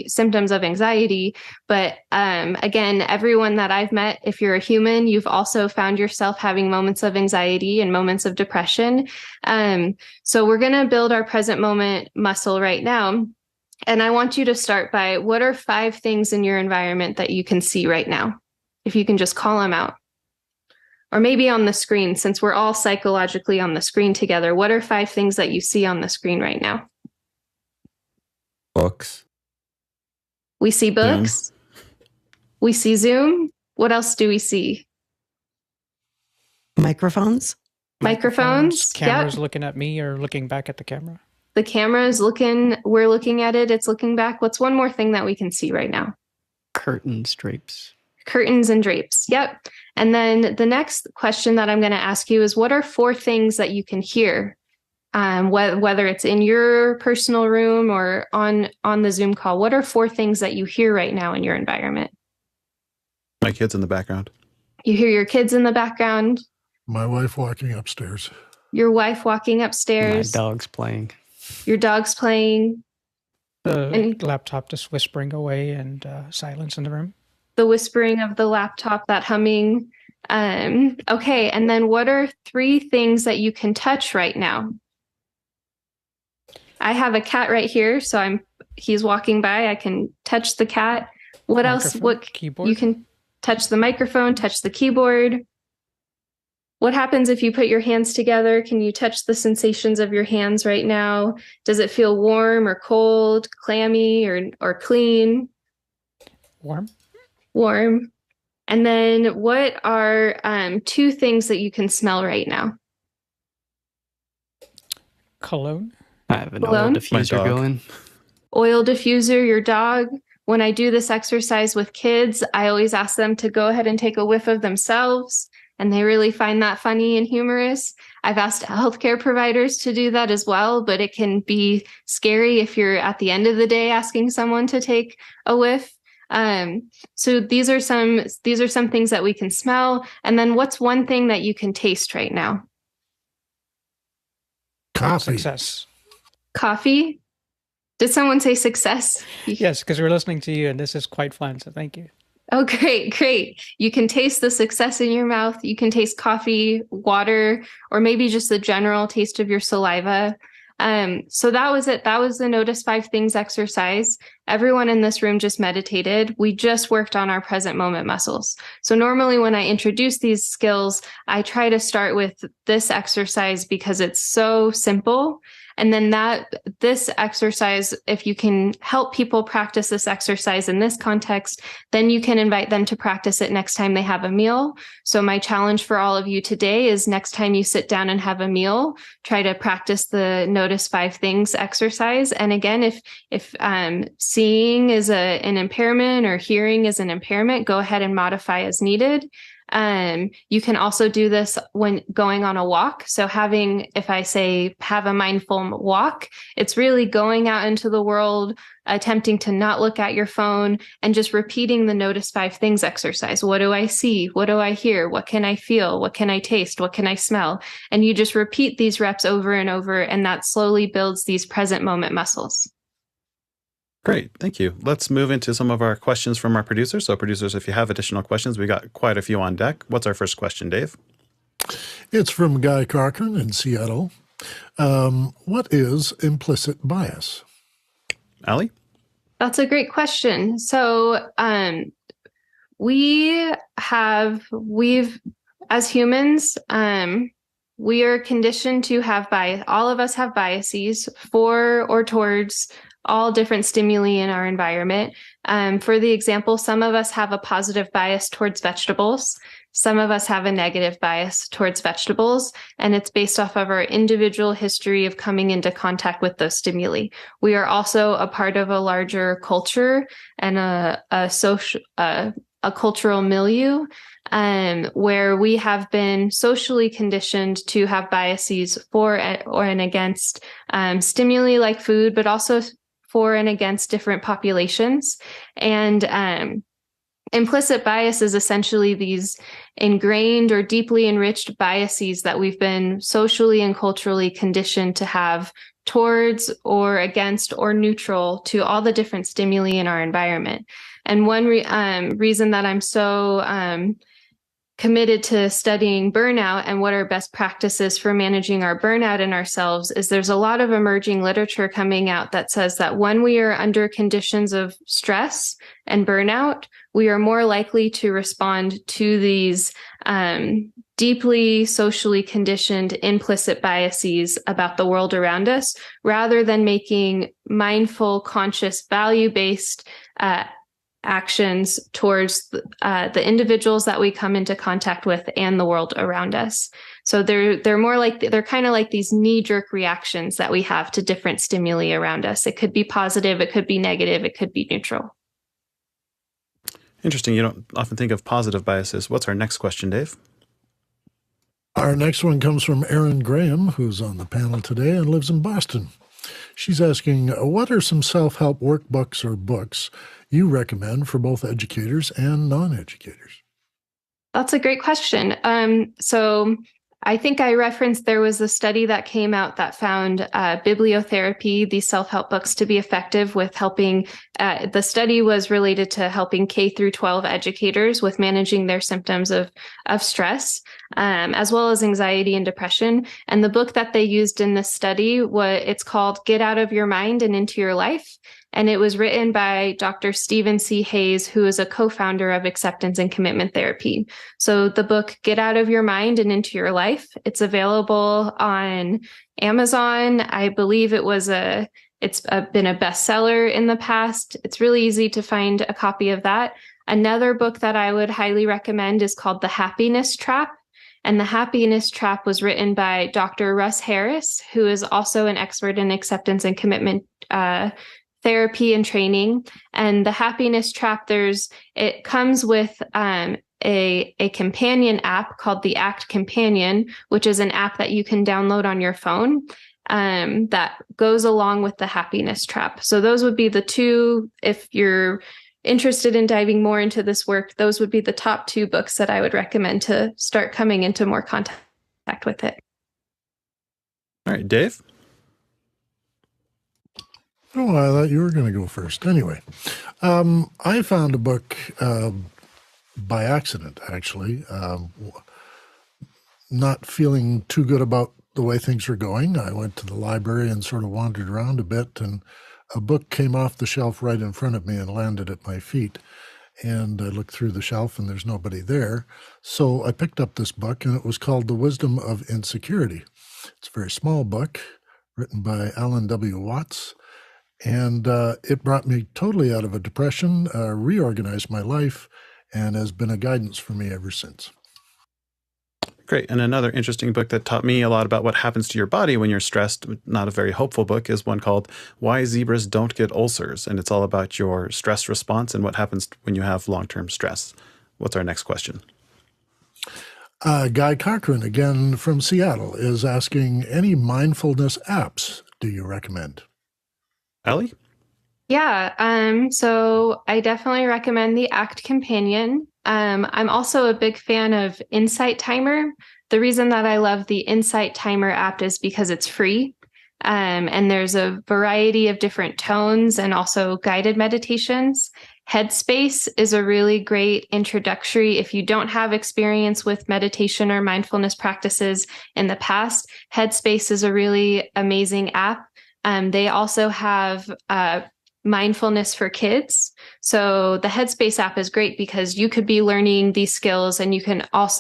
symptoms of anxiety. But again, everyone that I've met, if you're a human, you've also found yourself having moments of anxiety and moments moments of depression. So we're going to build our present moment muscle right now. And I want you to start by, what are 5 things in your environment that you can see right now? If you can just call them out. Or maybe on the screen, since we're all psychologically on the screen together, what are 5 things that you see on the screen right now? Books. We see books. We see Zoom. What else do we see? Microphones. Microphones. Cameras looking at me or looking back at the camera. The camera is looking, we're looking at it, it's looking back. What's one more thing that we can see right now? Curtains, drapes. Curtains and drapes. Yep. And then the next question that I'm going to ask you is, what are 4 things that you can hear? Whether it's in your personal room or on the Zoom call, what are 4 things that you hear right now in your environment? My kids in the background. You hear your kids in the background. My wife walking upstairs. Your wife walking upstairs. My dog's playing. Your dog's playing. The laptop just whispering away and silence in the room. The whispering of the laptop, that humming. Okay, and then what are 3 things that you can touch right now? I have a cat right here, so he's walking by. I can touch the cat. What else? What keyboard? You can touch the microphone, touch the keyboard. What happens if you put your hands together? Can you touch the sensations of your hands right now? Does it feel warm or cold, clammy or clean? Warm. Warm. And then what are 2 things that you can smell right now? Cologne. I have an oil diffuser going. Oil diffuser, your dog. When I do this exercise with kids, I always ask them to go ahead and take a whiff of themselves. And they really find that funny and humorous. I've asked healthcare providers to do that as well, but it can be scary if you're at the end of the day asking someone to take a whiff. So these are some things that we can smell. And then what's one thing that you can taste right now? Coffee. Success. Coffee? Did someone say success? Yes, because we're listening to you and this is quite fun. So thank you. Oh, great. You can taste the success in your mouth. You can taste coffee, water, or maybe just the general taste of your saliva. So that was it. That was the Notice 5 Things exercise. Everyone in this room just meditated. We just worked on our present moment muscles. So normally when I introduce these skills, I try to start with this exercise because it's so simple. And then this exercise, if you can help people practice this exercise in this context, then you can invite them to practice it next time they have a meal. So my challenge for all of you today is next time you sit down and have a meal, try to practice the Notice 5 Things exercise. And again, if seeing is an impairment or hearing is an impairment, go ahead and modify as needed. You can also do this when going on a walk. So if I say have a mindful walk, it's really going out into the world, attempting to not look at your phone and just repeating the Notice 5 Things exercise. What do I see? What do I hear? What can I feel? What can I taste? What can I smell? And you just repeat these reps over and over, and that slowly builds these present moment muscles. Great. Thank you. Let's move into some of our questions from our producers. So producers, if you have additional questions, we got quite a few on deck. What's our first question, Dave? It's from Guy Cochran in Seattle. What is implicit bias? Allie? That's a great question. So we've as humans, we are conditioned to have bias. All of us have biases for or towards all different stimuli in our environment. For the example, some of us have a positive bias towards vegetables. Some of us have a negative bias towards vegetables, and it's based off of our individual history of coming into contact with those stimuli. We are also a part of a larger culture and a cultural milieu, where we have been socially conditioned to have biases for and against stimuli like food, but also for and against different populations. And implicit bias is essentially these ingrained or deeply enriched biases that we've been socially and culturally conditioned to have towards or against or neutral to all the different stimuli in our environment. And one reason that I'm so committed to studying burnout and what are best practices for managing our burnout in ourselves is there's a lot of emerging literature coming out that says that when we are under conditions of stress and burnout, we are more likely to respond to these deeply socially conditioned implicit biases about the world around us, rather than making mindful, conscious, value-based actions towards the individuals that we come into contact with and the world around us. So they're kind of like these knee-jerk reactions that we have to different stimuli around us. It could be positive, it could be negative, it could be neutral. Interesting. You don't often think of positive biases. What's our next question, Dave? Our next one comes from Erin Graham, who's on the panel today and lives in Boston. She's asking, what are some self-help workbooks or books you recommend for both educators and non-educators? That's a great question. So I think I referenced there was a study that came out that found bibliotherapy, these self-help books, to be effective with helping. The study was related to helping K through 12 educators with managing their symptoms of stress, as well as anxiety and depression. And the book that they used in this study, it's called Get Out of Your Mind and Into Your Life. And it was written by Dr. Stephen C. Hayes, who is a co-founder of Acceptance and Commitment Therapy. So the book, Get Out of Your Mind and Into Your Life, it's available on Amazon. I believe it's been a bestseller in the past. It's really easy to find a copy of that. Another book that I would highly recommend is called The Happiness Trap. And The Happiness Trap was written by Dr. Russ Harris, who is also an expert in acceptance and commitment therapy and training. And The Happiness Trap, it comes with a companion app called the ACT Companion, which is an app that you can download on your phone that goes along with The Happiness Trap. So those would be the two, if you're interested in diving more into this work, those would be the top two books that I would recommend to start coming into more contact with it. All right, Dave? Oh, I thought you were going to go first. Anyway, I found a book by accident, actually. Not feeling too good about the way things were going. I went to the library and sort of wandered around a bit, and a book came off the shelf right in front of me and landed at my feet. And I looked through the shelf and there's nobody there. So I picked up this book, and it was called The Wisdom of Insecurity. It's a very small book written by Alan W. Watts. And it brought me totally out of a depression, reorganized my life, and has been a guidance for me ever since. Great. And another interesting book that taught me a lot about what happens to your body when you're stressed, not a very hopeful book, is one called Why Zebras Don't Get Ulcers. And it's all about your stress response and what happens when you have long-term stress. What's our next question? Guy Cochran, again from Seattle, is asking, any mindfulness apps do you recommend? Ellie? Yeah, so I definitely recommend the ACT Companion. I'm also a big fan of Insight Timer. The reason that I love the Insight Timer app is because it's free. And there's a variety of different tones and also guided meditations. Headspace is a really great introductory. If you don't have experience with meditation or mindfulness practices in the past, Headspace is a really amazing app. They also have mindfulness for kids. So the Headspace app is great because you could be learning these skills, and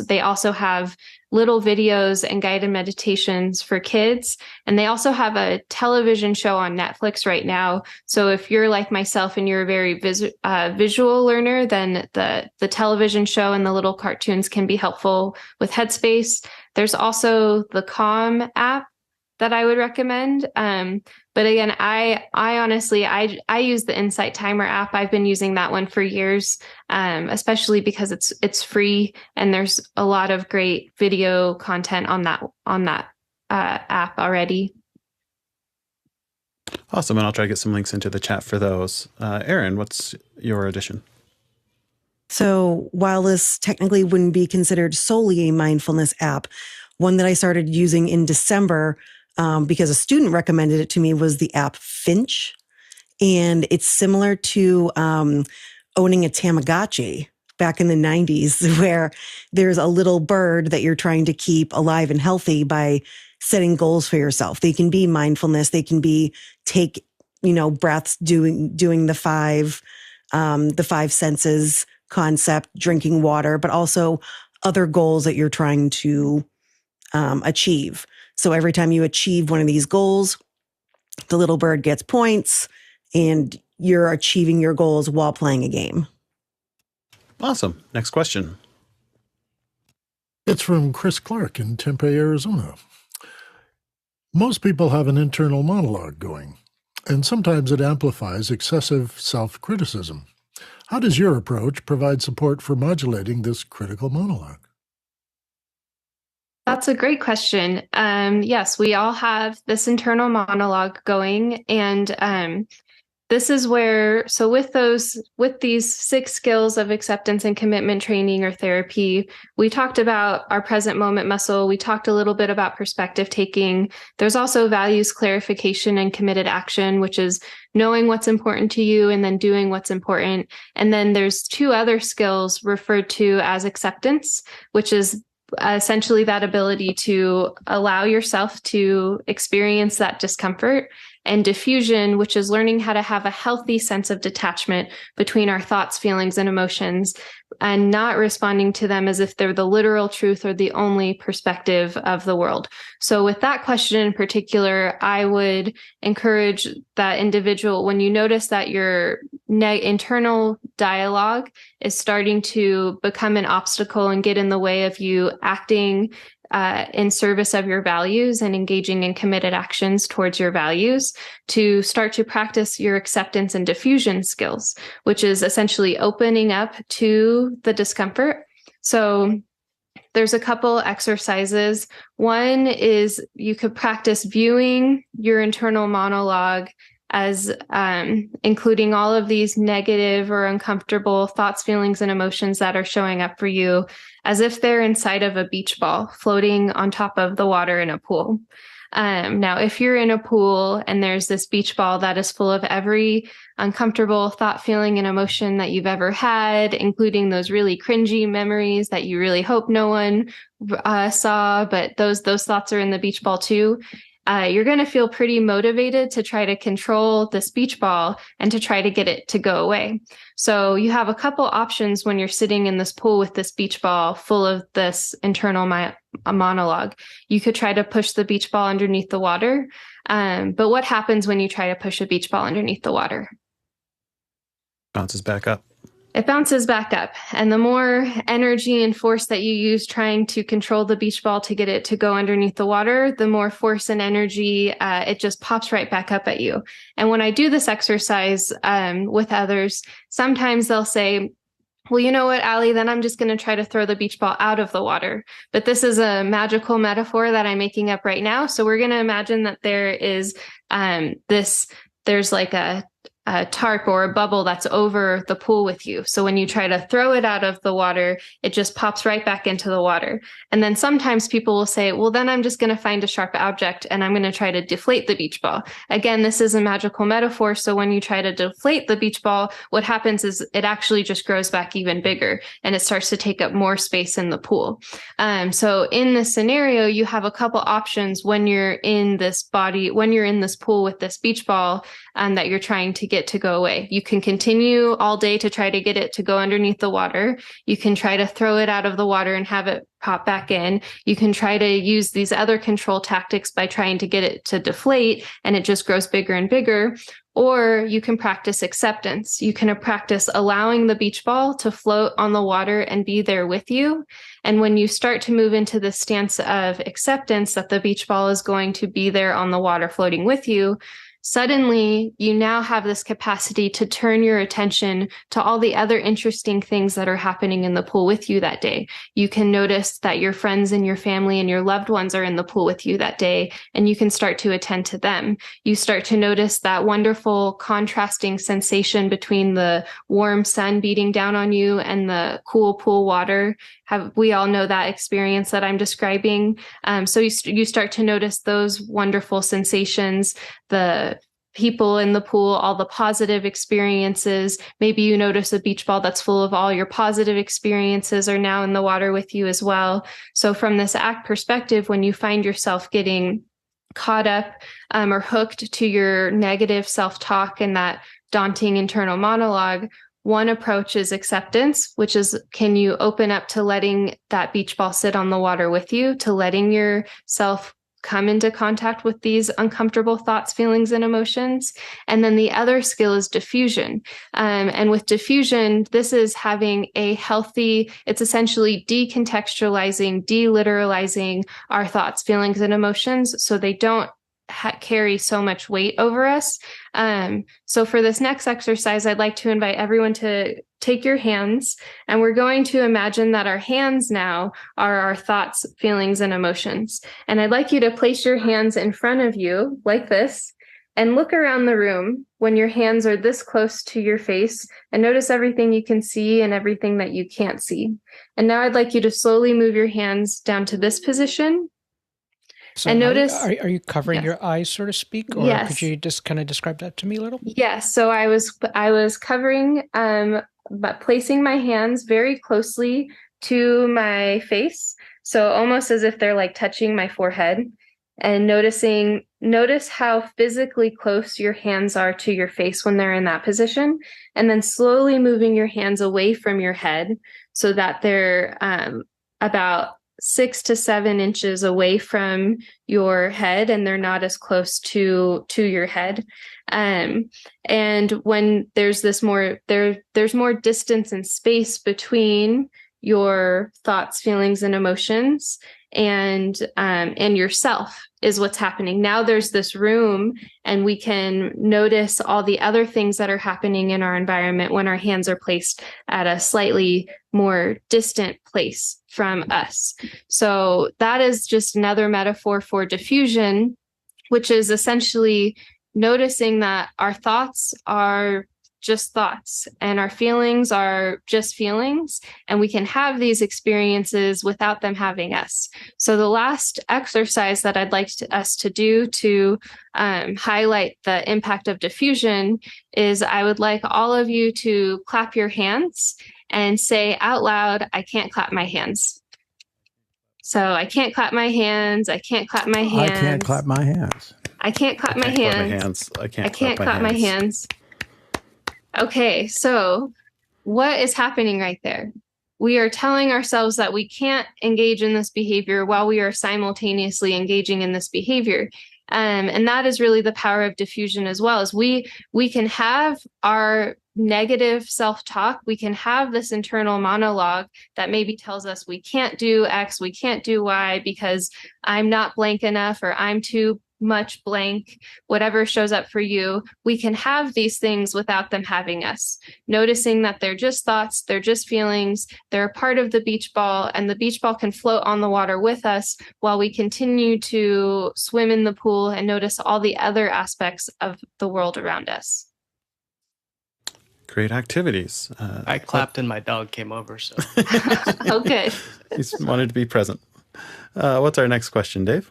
they also have little videos and guided meditations for kids. And they also have a television show on Netflix right now. So if you're like myself and you're a very visual learner, then the television show and the little cartoons can be helpful with Headspace. There's also the Calm app that I would recommend. But again, I honestly use the Insight Timer app. I've been using that one for years, especially because it's free and there's a lot of great video content on that app already. Awesome, and I'll try to get some links into the chat for those. Erin, what's your addition? So while this technically wouldn't be considered solely a mindfulness app, one that I started using in December because a student recommended it to me was the app Finch. And it's similar to owning a Tamagotchi. back in the 90s, where there's a little bird that you're trying to keep alive and healthy by setting goals for yourself. They can be mindfulness. They can be take, breaths, doing the five senses concept, drinking water, but also other goals that you're trying to achieve. So every time you achieve one of these goals, the little bird gets points and you're achieving your goals while playing a game. Awesome. Next question. It's from Chris Clark in Tempe, Arizona. Most people have an internal monologue going, and sometimes it amplifies excessive self-criticism. How does your approach provide support for modulating this critical monologue? That's a great question. Yes, we all have this internal monologue going, and this is where, so with these 6 skills of acceptance and commitment training or therapy, we talked about our present moment muscle. We talked a little bit about perspective taking. There's also values clarification and committed action, which is knowing what's important to you and then doing what's important. And then there's 2 other skills referred to as acceptance, which is essentially that ability to allow yourself to experience that discomfort, and diffusion, which is learning how to have a healthy sense of detachment between our thoughts, feelings, and emotions, and not responding to them as if they're the literal truth or the only perspective of the world. So with that question in particular, I would encourage that individual, when you notice that your internal dialogue is starting to become an obstacle and get in the way of you acting in service of your values and engaging in committed actions towards your values, to start to practice your acceptance and diffusion skills, which is essentially opening up to the discomfort. So there's a couple exercises. One is you could practice viewing your internal monologue as including all of these negative or uncomfortable thoughts, feelings, and emotions that are showing up for you as if they're inside of a beach ball floating on top of the water in a pool. Now, if you're in a pool and there's this beach ball that is full of every uncomfortable thought, feeling, and emotion that you've ever had, including those really cringy memories that you really hope no one saw, but those thoughts are in the beach ball too, you're going to feel pretty motivated to try to control this beach ball and to try to get it to go away. So you have a couple options when you're sitting in this pool with this beach ball full of this internal monologue. You could try to push the beach ball underneath the water. But what happens when you try to push a beach ball underneath the water? Bounces back up. It bounces back up. And the more energy and force that you use trying to control the beach ball to get it to go underneath the water, the more force and energy it just pops right back up at you. And when I do this exercise with others, sometimes they'll say, well, you know what, Allie, then I'm just going to try to throw the beach ball out of the water. But this is a magical metaphor that I'm making up right now. So we're going to imagine that there is there's like a tarp or a bubble that's over the pool with you. So when you try to throw it out of the water, it just pops right back into the water. And then sometimes people will say, well, then I'm just going to find a sharp object and I'm going to try to deflate the beach ball. Again, this is a magical metaphor. So when you try to deflate the beach ball, what happens is it actually just grows back even bigger and it starts to take up more space in the pool. So in this scenario, you have a couple options when you're in this pool with this beach ball that you're trying to get to go away. You can continue all day to try to get it to go underneath the water. You can try to throw it out of the water and have it pop back in. You can try to use these other control tactics by trying to get it to deflate and it just grows bigger and bigger. Or you can practice acceptance. You can practice allowing the beach ball to float on the water and be there with you. And when you start to move into the stance of acceptance that the beach ball is going to be there on the water floating with you, suddenly you now have this capacity to turn your attention to all the other interesting things that are happening in the pool with you that day. You can notice that your friends and your family and your loved ones are in the pool with you that day, and you can start to attend to them. You start to notice that wonderful contrasting sensation between the warm sun beating down on you and the cool pool water. We all know that experience that I'm describing. So you start to notice those wonderful sensations, the people in the pool, all the positive experiences. Maybe you notice a beach ball that's full of all your positive experiences are now in the water with you as well. So from this ACT perspective, when you find yourself getting caught up or hooked to your negative self-talk and that daunting internal monologue, one approach is acceptance, which is, can you open up to letting that beach ball sit on the water with you, to letting yourself come into contact with these uncomfortable thoughts, feelings, and emotions. And then the other skill is diffusion. And with diffusion, this is having a healthy, it's essentially decontextualizing, deliteralizing our thoughts, feelings, and emotions so they don't carry so much weight over us. So for this next exercise, I'd like to invite everyone to take your hands, and we're going to imagine that our hands now are our thoughts, feelings, and emotions. And I'd like you to place your hands in front of you like this and look around the room when your hands are this close to your face and notice everything you can see and everything that you can't see. And now I'd like you to slowly move your hands down to this position. So and notice, are you covering your eyes, so to speak, or could you just kind of describe that to me a little? Yes. So I was covering, but placing my hands very closely to my face, so almost as if they're like touching my forehead, and notice how physically close your hands are to your face when they're in that position, and then slowly moving your hands away from your head so that they're about 6 to 7 inches away from your head, and they're not as close to your head. And when there's there's more distance and space between your thoughts, feelings, and emotions and yourself is what's happening. Now there's this room, and we can notice all the other things that are happening in our environment when our hands are placed at a slightly more distant place from us. So that is just another metaphor for diffusion, which is essentially noticing that our thoughts are just thoughts and our feelings are just feelings, and we can have these experiences without them having us. So the last exercise that I'd like us to do to highlight the impact of diffusion is I would like all of you to clap your hands and say out loud, I can't clap my hands. So I can't clap my hands. I can't clap my hands. I can't clap my hands. I can't clap my hands. I can't clap my hands. Okay, so what is happening right there? We are telling ourselves that we can't engage in this behavior while we are simultaneously engaging in this behavior. And that is really the power of diffusion as well, as we can have our negative self-talk. We can have this internal monologue that maybe tells us we can't do X, we can't do Y because I'm not blank enough, or I'm too much blank, whatever shows up for you. We can have these things without them having us, noticing that they're just thoughts, they're just feelings, they're a part of the beach ball, and the beach ball can float on the water with us while we continue to swim in the pool and notice all the other aspects of the world around us. Great activities. I clapped and my dog came over. So okay. He wanted to be present. What's our next question, Dave?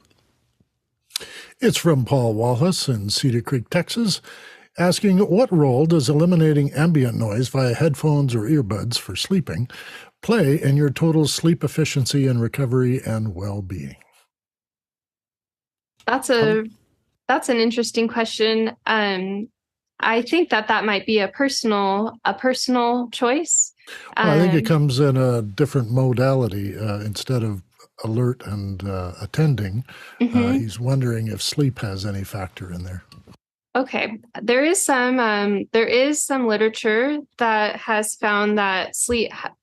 It's from Paul Wallace in Cedar Creek, Texas, asking, what role does eliminating ambient noise via headphones or earbuds for sleeping play in your total sleep efficiency and recovery and well-being? That's an interesting question. I think that might be a personal choice. Well, I think it comes in a different modality instead of alert and attending. He's wondering if sleep has any factor in there. Okay, there is some literature that has found that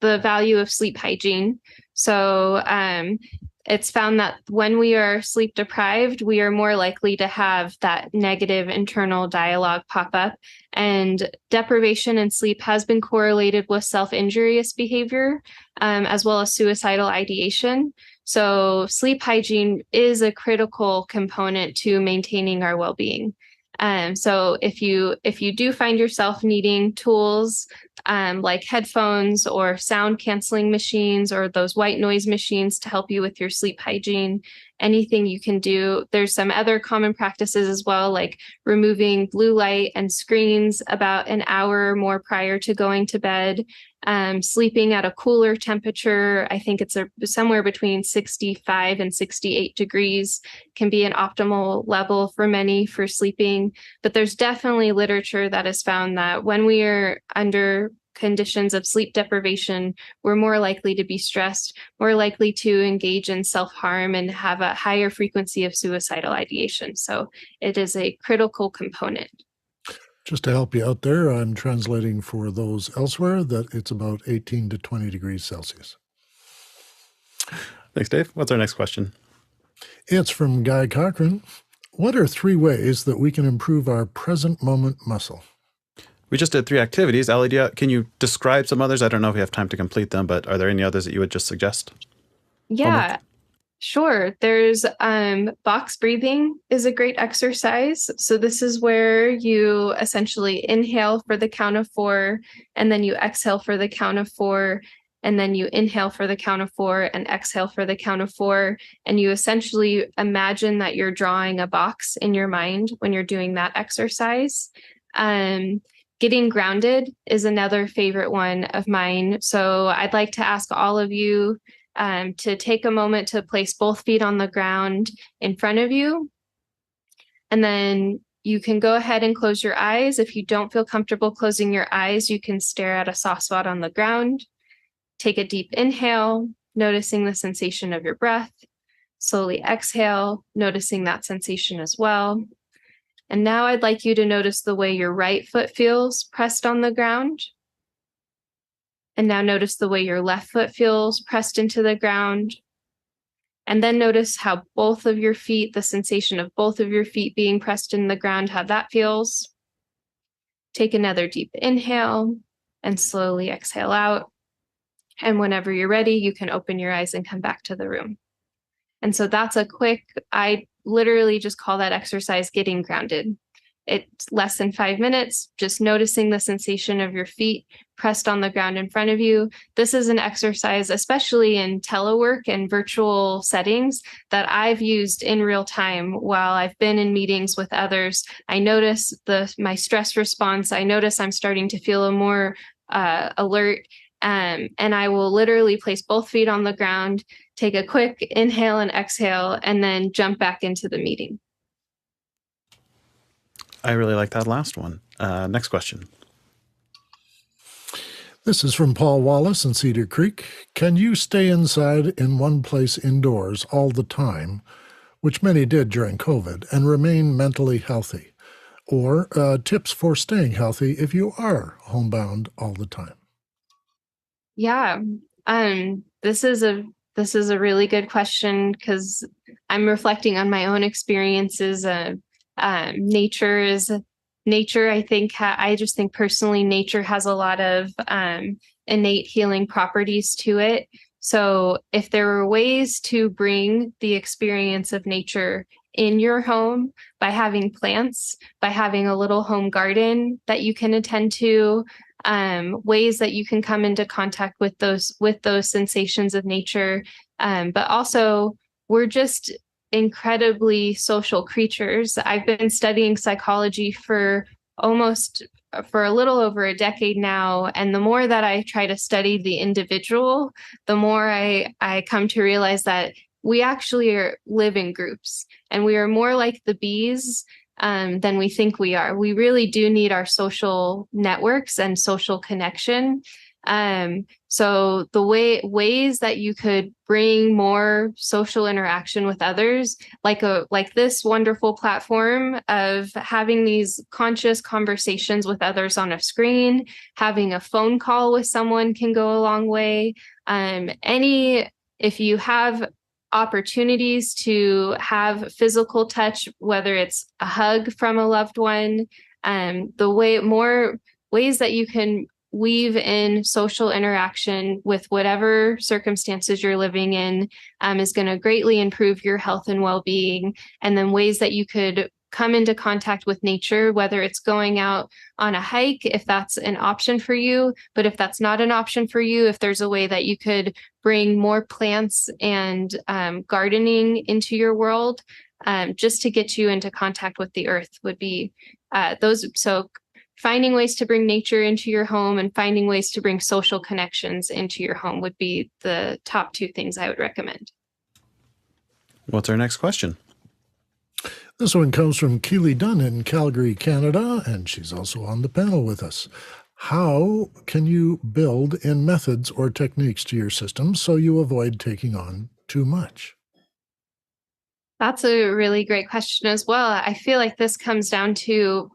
the value of sleep hygiene. So it's found that when we are sleep deprived, we are more likely to have that negative internal dialogue pop up. And deprivation in sleep has been correlated with self-injurious behavior, as well as suicidal ideation. So sleep hygiene is a critical component to maintaining our well-being. So if you do find yourself needing tools like headphones or sound canceling machines or those white noise machines to help you with your sleep hygiene, anything you can do. There's some other common practices as well, like removing blue light and screens about an hour or more prior to going to bed, sleeping at a cooler temperature. I think it's somewhere between 65 and 68 degrees can be an optimal level for many for sleeping. But there's definitely literature that has found that when we are under conditions of sleep deprivation, we're more likely to be stressed, more likely to engage in self-harm, and have a higher frequency of suicidal ideation. So it is a critical component. Just to help you out there, I'm translating for those elsewhere that it's about 18 to 20 degrees Celsius. Thanks, Dave. What's our next question? It's from Guy Cochran. What are 3 ways that we can improve our present moment muscle? We just did 3 activities. Ali, can you describe some others? I don't know if we have time to complete them, but are there any others that you would just suggest? Yeah, sure. There's box breathing is a great exercise. So this is where you essentially inhale for the count of 4, and then you exhale for the count of 4, and then you inhale for the count of 4 and exhale for the count of 4. And you essentially imagine that you're drawing a box in your mind when you're doing that exercise. Getting grounded is another favorite one of mine. So I'd like to ask all of you to take a moment to place both feet on the ground in front of you. And then you can go ahead and close your eyes. If you don't feel comfortable closing your eyes, you can stare at a soft spot on the ground. Take a deep inhale, noticing the sensation of your breath. Slowly exhale, noticing that sensation as well. And now I'd like you to notice the way your right foot feels pressed on the ground. And now notice the way your left foot feels pressed into the ground. And then notice how both of your feet, the sensation of both of your feet being pressed in the ground, how that feels. Take another deep inhale and slowly exhale out. And whenever you're ready, you can open your eyes and come back to the room. And so that's a quick, I literally just call that exercise getting grounded. It's less than 5 minutes, just noticing the sensation of your feet pressed on the ground in front of you. This is an exercise, especially in telework and virtual settings, that I've used in real time while I've been in meetings with others. I notice my stress response. I notice I'm starting to feel a more alert. And I will literally place both feet on the ground, take a quick inhale and exhale, and then jump back into the meeting. I really like that last one. Next question. This is from Paul Wallace in Cedar Creek. Can you stay inside in one place indoors all the time, which many did during COVID, and remain mentally healthy? Or tips for staying healthy if you are homebound all the time? Yeah, this is a really good question because I'm reflecting on my own experiences. Nature. I just think personally, nature has a lot of innate healing properties to it. So if there were ways to bring the experience of nature in your home by having plants, by having a little home garden that you can attend to, ways that you can come into contact with those sensations of nature. But also, we're just incredibly social creatures. I've been studying psychology for a little over a decade now. And the more that I try to study the individual, the more I come to realize that we actually live in groups, and we are more like the bees than we think we are. We really do need our social networks and social connection. So the ways that you could bring more social interaction with others, like this wonderful platform of having these conscious conversations with others on a screen, having a phone call with someone can go a long way. If you have opportunities to have physical touch, whether it's a hug from a loved one, more ways that you can weave in social interaction with whatever circumstances you're living in is going to greatly improve your health and well-being. And then ways that you could come into contact with nature, whether it's going out on a hike, if that's an option for you. But if that's not an option for you, if there's a way that you could bring more plants and gardening into your world, just to get you into contact with the earth would be those. So finding ways to bring nature into your home and finding ways to bring social connections into your home would be the top 2 things I would recommend. What's our next question? This one comes from Keely Dunn in Calgary, Canada, and she's also on the panel with us. How can you build in methods or techniques to your system so you avoid taking on too much? That's a really great question as well. I feel like this comes down to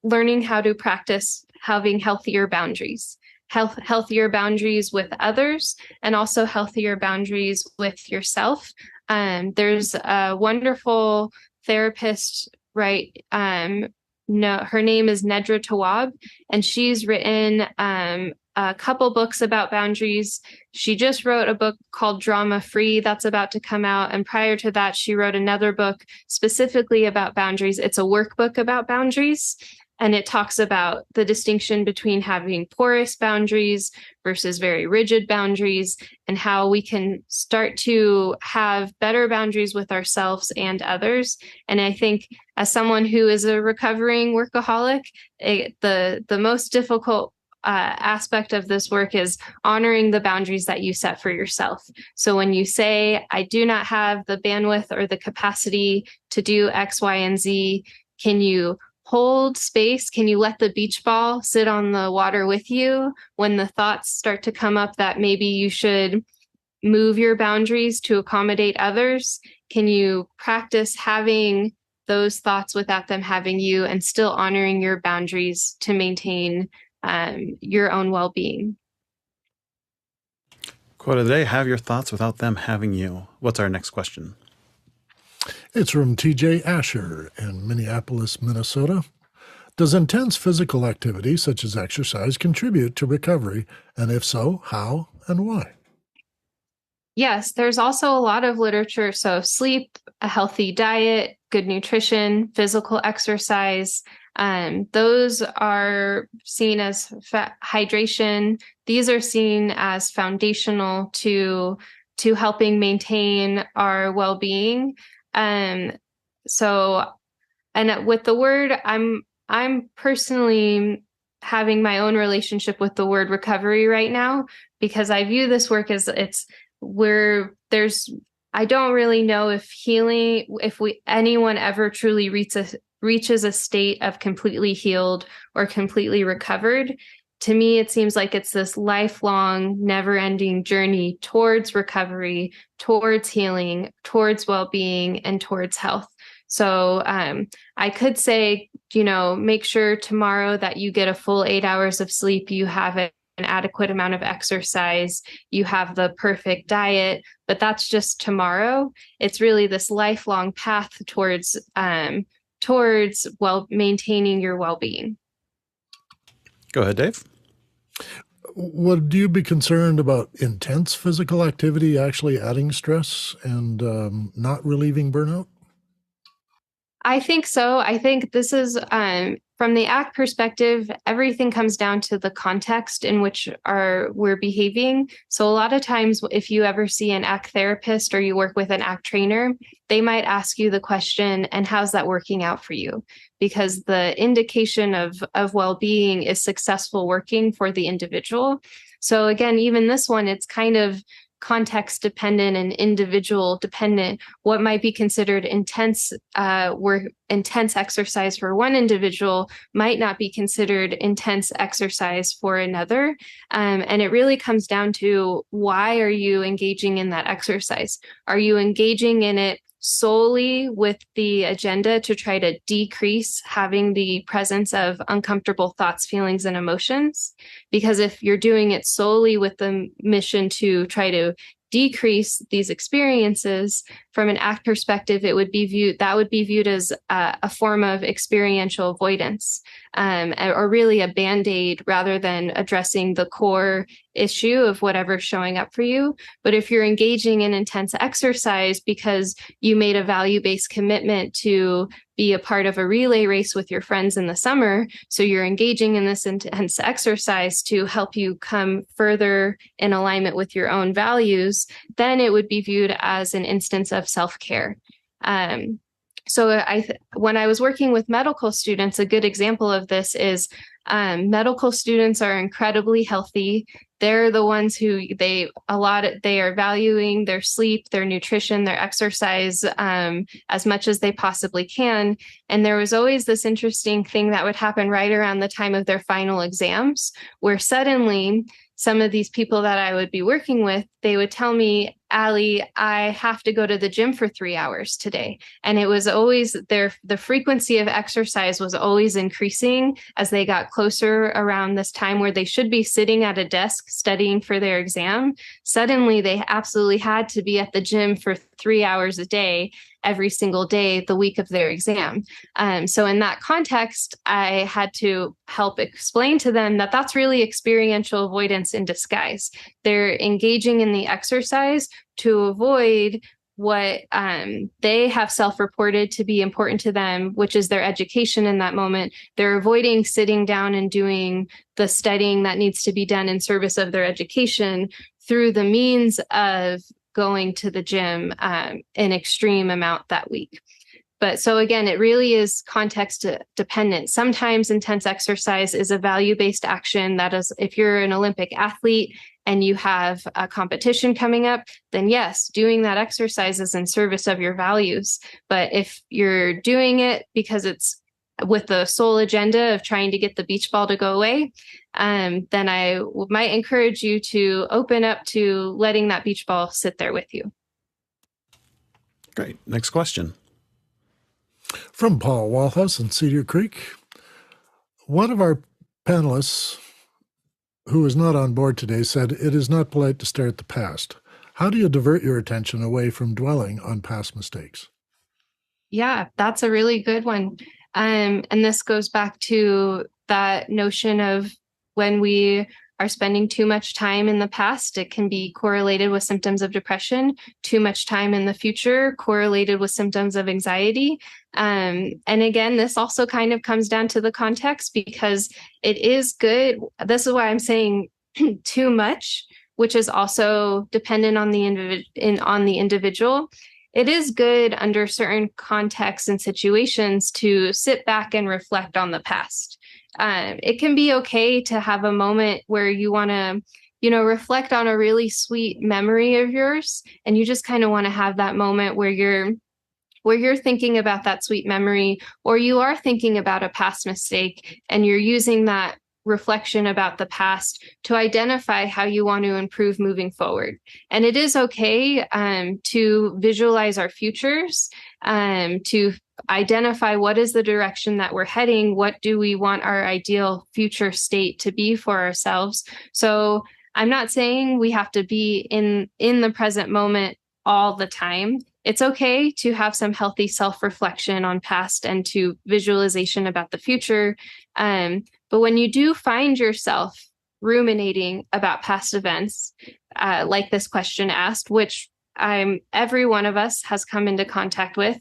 learning how to practice having healthier boundaries. Healthier boundaries with others, and also healthier boundaries with yourself. There's a wonderful therapist, right? No, her name is Nedra Tawwab, and she's written a couple books about boundaries. She just wrote a book called Drama Free that's about to come out. And prior to that, she wrote another book specifically about boundaries. It's a workbook about boundaries. And it talks about the distinction between having porous boundaries versus very rigid boundaries, and how we can start to have better boundaries with ourselves and others. And I think as someone who is a recovering workaholic, the most difficult aspect of this work is honoring the boundaries that you set for yourself. So when you say, I do not have the bandwidth or the capacity to do X, Y, and Z, can you hold space? Can you let the beach ball sit on the water with you when the thoughts start to come up that maybe you should move your boundaries to accommodate others? Can you practice having those thoughts without them having you, and still honoring your boundaries to maintain your own well-being? Quote of the day, have your thoughts without them having you. What's our next question? It's from TJ Asher in Minneapolis, Minnesota. Does intense physical activity, such as exercise, contribute to recovery? And if so, how and why? Yes, there's also a lot of literature. So sleep, a healthy diet, good nutrition, physical exercise, those are seen as hydration. These are seen as foundational to helping maintain our well-being. So, and with the word, I'm personally having my own relationship with the word recovery right now, because I view this work as I don't really know if anyone ever truly reaches a state of completely healed or completely recovered. To me, it seems like it's this lifelong, never-ending journey towards recovery, towards healing, towards well-being, and towards health. So I could say, make sure tomorrow that you get a full 8 hours of sleep, you have an adequate amount of exercise, you have the perfect diet, but that's just tomorrow. It's really this lifelong path towards maintaining your well-being. Go ahead, Dave. Would you be concerned about intense physical activity actually adding stress and not relieving burnout? I think so. I think this is, from the ACT perspective, everything comes down to the context in which we're behaving. So a lot of times, if you ever see an ACT therapist or you work with an ACT trainer, they might ask you the question, and how's that working out for you? Because the indication of well-being is successful working for the individual. So again, even this one, it's kind of context dependent and individual dependent. What might be considered intense exercise for one individual might not be considered intense exercise for another. And it really comes down to, why are you engaging in that exercise? Are you engaging in it solely with the agenda to try to decrease having the presence of uncomfortable thoughts, feelings, and emotions? Because if you're doing it solely with the mission to try to decrease these experiences, from an ACT perspective, it would be viewed as a form of experiential avoidance, or really a band-aid rather than addressing the core issue of whatever's showing up for you. But if you're engaging in intense exercise because you made a value-based commitment to be a part of a relay race with your friends in the summer, so you're engaging in this intense exercise to help you come further in alignment with your own values, then it would be viewed as an instance of self-care. So when I was working with medical students, a good example of this is medical students are incredibly healthy. They're the ones who they are valuing their sleep, their nutrition, their exercise as much as they possibly can. And there was always this interesting thing that would happen right around the time of their final exams, where suddenly some of these people that I would be working with, they would tell me, Allie, I have to go to the gym for 3 hours today. And it was always the frequency of exercise was always increasing as they got closer around this time where they should be sitting at a desk studying for their exam. Suddenly they absolutely had to be at the gym for 3 hours a day, every single day, the week of their exam. So in that context, I had to help explain to them that that's really experiential avoidance in disguise. They're engaging in the exercise to avoid what they have self-reported to be important to them, which is their education in that moment. They're avoiding sitting down and doing the studying that needs to be done in service of their education through the means of going to the gym an extreme amount that week. But so again, it really is context dependent. Sometimes intense exercise is a value-based action. That is, if you're an Olympic athlete and you have a competition coming up, then yes, doing that exercise is in service of your values. But if you're doing it because it's with the sole agenda of trying to get the beach ball to go away, then I might encourage you to open up to letting that beach ball sit there with you. Great. Next question. From Paul Walhouse in Cedar Creek. One of our panelists who is not on board today said, it is not polite to stare at the past. How do you divert your attention away from dwelling on past mistakes? Yeah, that's a really good one. And this goes back to that notion of when we are spending too much time in the past, it can be correlated with symptoms of depression. Too much time in the future correlated with symptoms of anxiety. And again, this also kind of comes down to the context, because it is good. This is why I'm saying too much, which is also dependent on the individual. It is good under certain contexts and situations to sit back and reflect on the past. It can be okay to have a moment where you want to, reflect on a really sweet memory of yours, and you just kind of want to have that moment where you're thinking about that sweet memory, or you are thinking about a past mistake, and you're using that reflection about the past to identify how you want to improve moving forward. And it is okay to visualize our futures, to identify what is the direction that we're heading, what do we want our ideal future state to be for ourselves. So I'm not saying we have to be in the present moment all the time. It's okay to have some healthy self-reflection on past and to visualization about the future. But when you do find yourself ruminating about past events, like this question asked, which every one of us has come into contact with,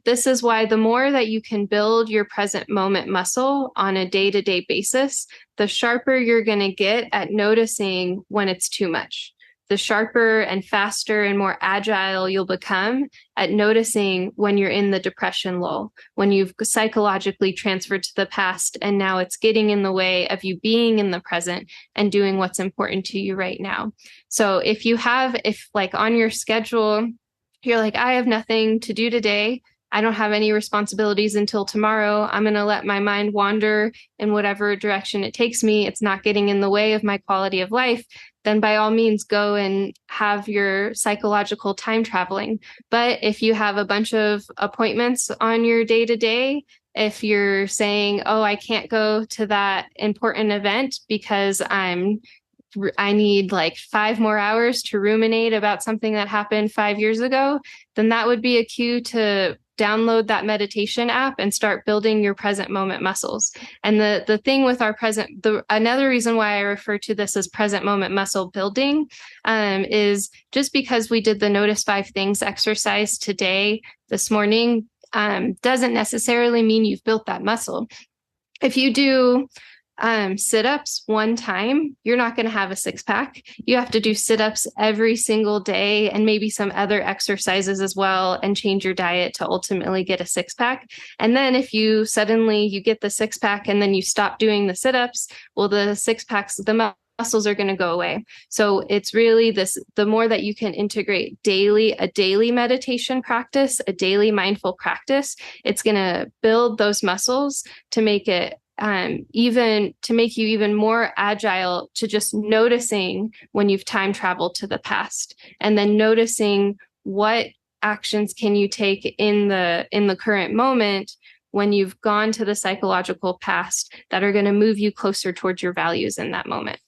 this is why the more that you can build your present moment muscle on a day-to-day basis, the sharper you're going to get at noticing when it's too much. The sharper and faster and more agile you'll become at noticing when you're in the depression lull, when you've psychologically transferred to the past and now it's getting in the way of you being in the present and doing what's important to you right now. So if like on your schedule, you're like, I have nothing to do today, I don't have any responsibilities until tomorrow, I'm going to let my mind wander in whatever direction it takes me, it's not getting in the way of my quality of life, then by all means go and have your psychological time traveling. But if you have a bunch of appointments on your day-to-day, if you're saying, oh, I can't go to that important event because I'm I need like 5 more hours to ruminate about something that happened 5 years ago, then that would be a cue to download that meditation app and start building your present moment muscles. And the thing with our another reason why I refer to this as present moment muscle building is just because we did the Notice 5 Things exercise today, this morning, doesn't necessarily mean you've built that muscle. If you do sit-ups one time, you're not going to have a 6-pack. You have to do sit-ups every single day and maybe some other exercises as well, and change your diet to ultimately get a 6-pack. And then if you get the 6-pack and then you stop doing the sit-ups, well, the 6-packs, the muscles are going to go away. So it's really the more that you can integrate a daily meditation practice, a daily mindful practice, it's going to build those muscles to make it make you even more agile to just noticing when you've time traveled to the past, and then noticing what actions can you take in the current moment when you've gone to the psychological past that are going to move you closer towards your values in that moment.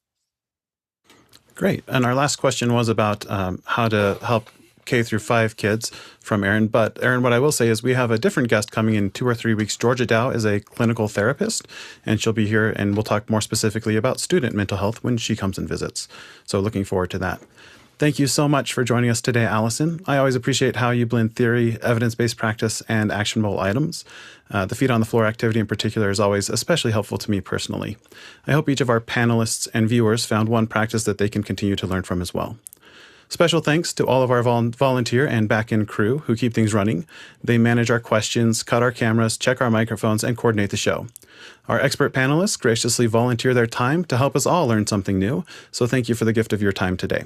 Great. And our last question was about how to help K through 5 kids from Erin. But Erin, what I will say is we have a different guest coming in 2 or 3 weeks. Georgia Dow is a clinical therapist, and she'll be here, and we'll talk more specifically about student mental health when she comes and visits. So looking forward to that. Thank you so much for joining us today, Alison. I always appreciate how you blend theory, evidence-based practice, and actionable items. The feet on the floor activity in particular is always especially helpful to me personally. I hope each of our panelists and viewers found one practice that they can continue to learn from as well. Special thanks to all of our volunteer and back-end crew who keep things running. They manage our questions, cut our cameras, check our microphones, and coordinate the show. Our expert panelists graciously volunteer their time to help us all learn something new, so thank you for the gift of your time today.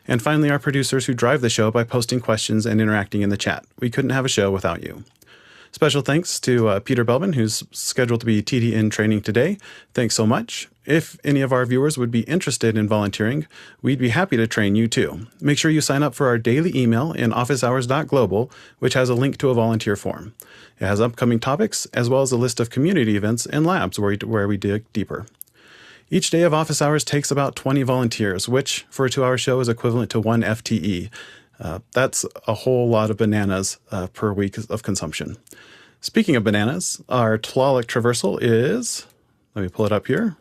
And finally, our producers who drive the show by posting questions and interacting in the chat. We couldn't have a show without you. Special thanks to Peter Belbin, who's scheduled to be TD in training today. Thanks so much. If any of our viewers would be interested in volunteering, we'd be happy to train you too. Make sure you sign up for our daily email in officehours.global, which has a link to a volunteer form. It has upcoming topics, as well as a list of community events and labs where we dig deeper. Each day of office hours takes about 20 volunteers, which for a 2-hour show is equivalent to 1 FTE. That's a whole lot of bananas per week of consumption. Speaking of bananas, our tlalic traversal is, let me pull it up here,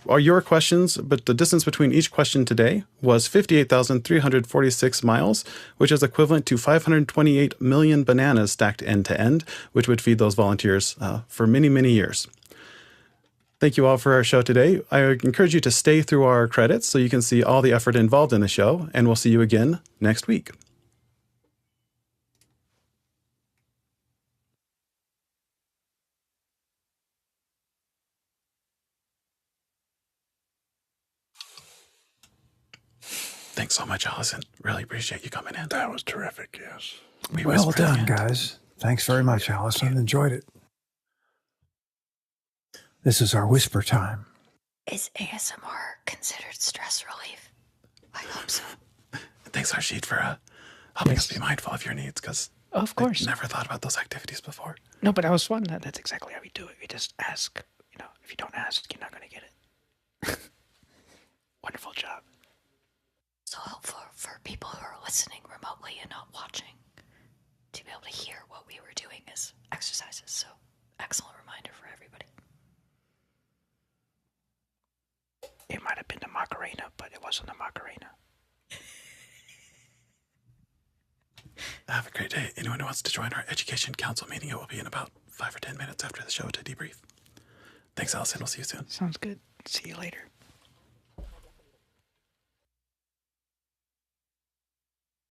are your questions, but the distance between each question today was 58,346 miles, which is equivalent to 528 million bananas stacked end to end, which would feed those volunteers for many, many years. Thank you all for our show today. I encourage you to stay through our credits so you can see all the effort involved in the show, and we'll see you again next week. Thanks so much, Alison. Really appreciate you coming in. That was terrific, yes. Well done, guys. Thanks very much, Alison. Enjoyed it. This is our whisper time. Is ASMR considered stress relief? I hope so. Thanks, Harshit, for helping us be mindful of your needs, because of course, I never thought about those activities before. No, but I was fun. That's exactly how we do it. We just ask. If you don't ask, you're not going to get it. Wonderful job. So helpful for people who are listening remotely and not watching to be able to hear what we were doing as exercises. So excellent reminder for everybody. It might have been the Macarena, but it wasn't the Macarena. Have a great day. Anyone who wants to join our education council meeting, it will be in about 5 or 10 minutes after the show to debrief. Thanks, Alison. We'll see you soon. Sounds good. See you later.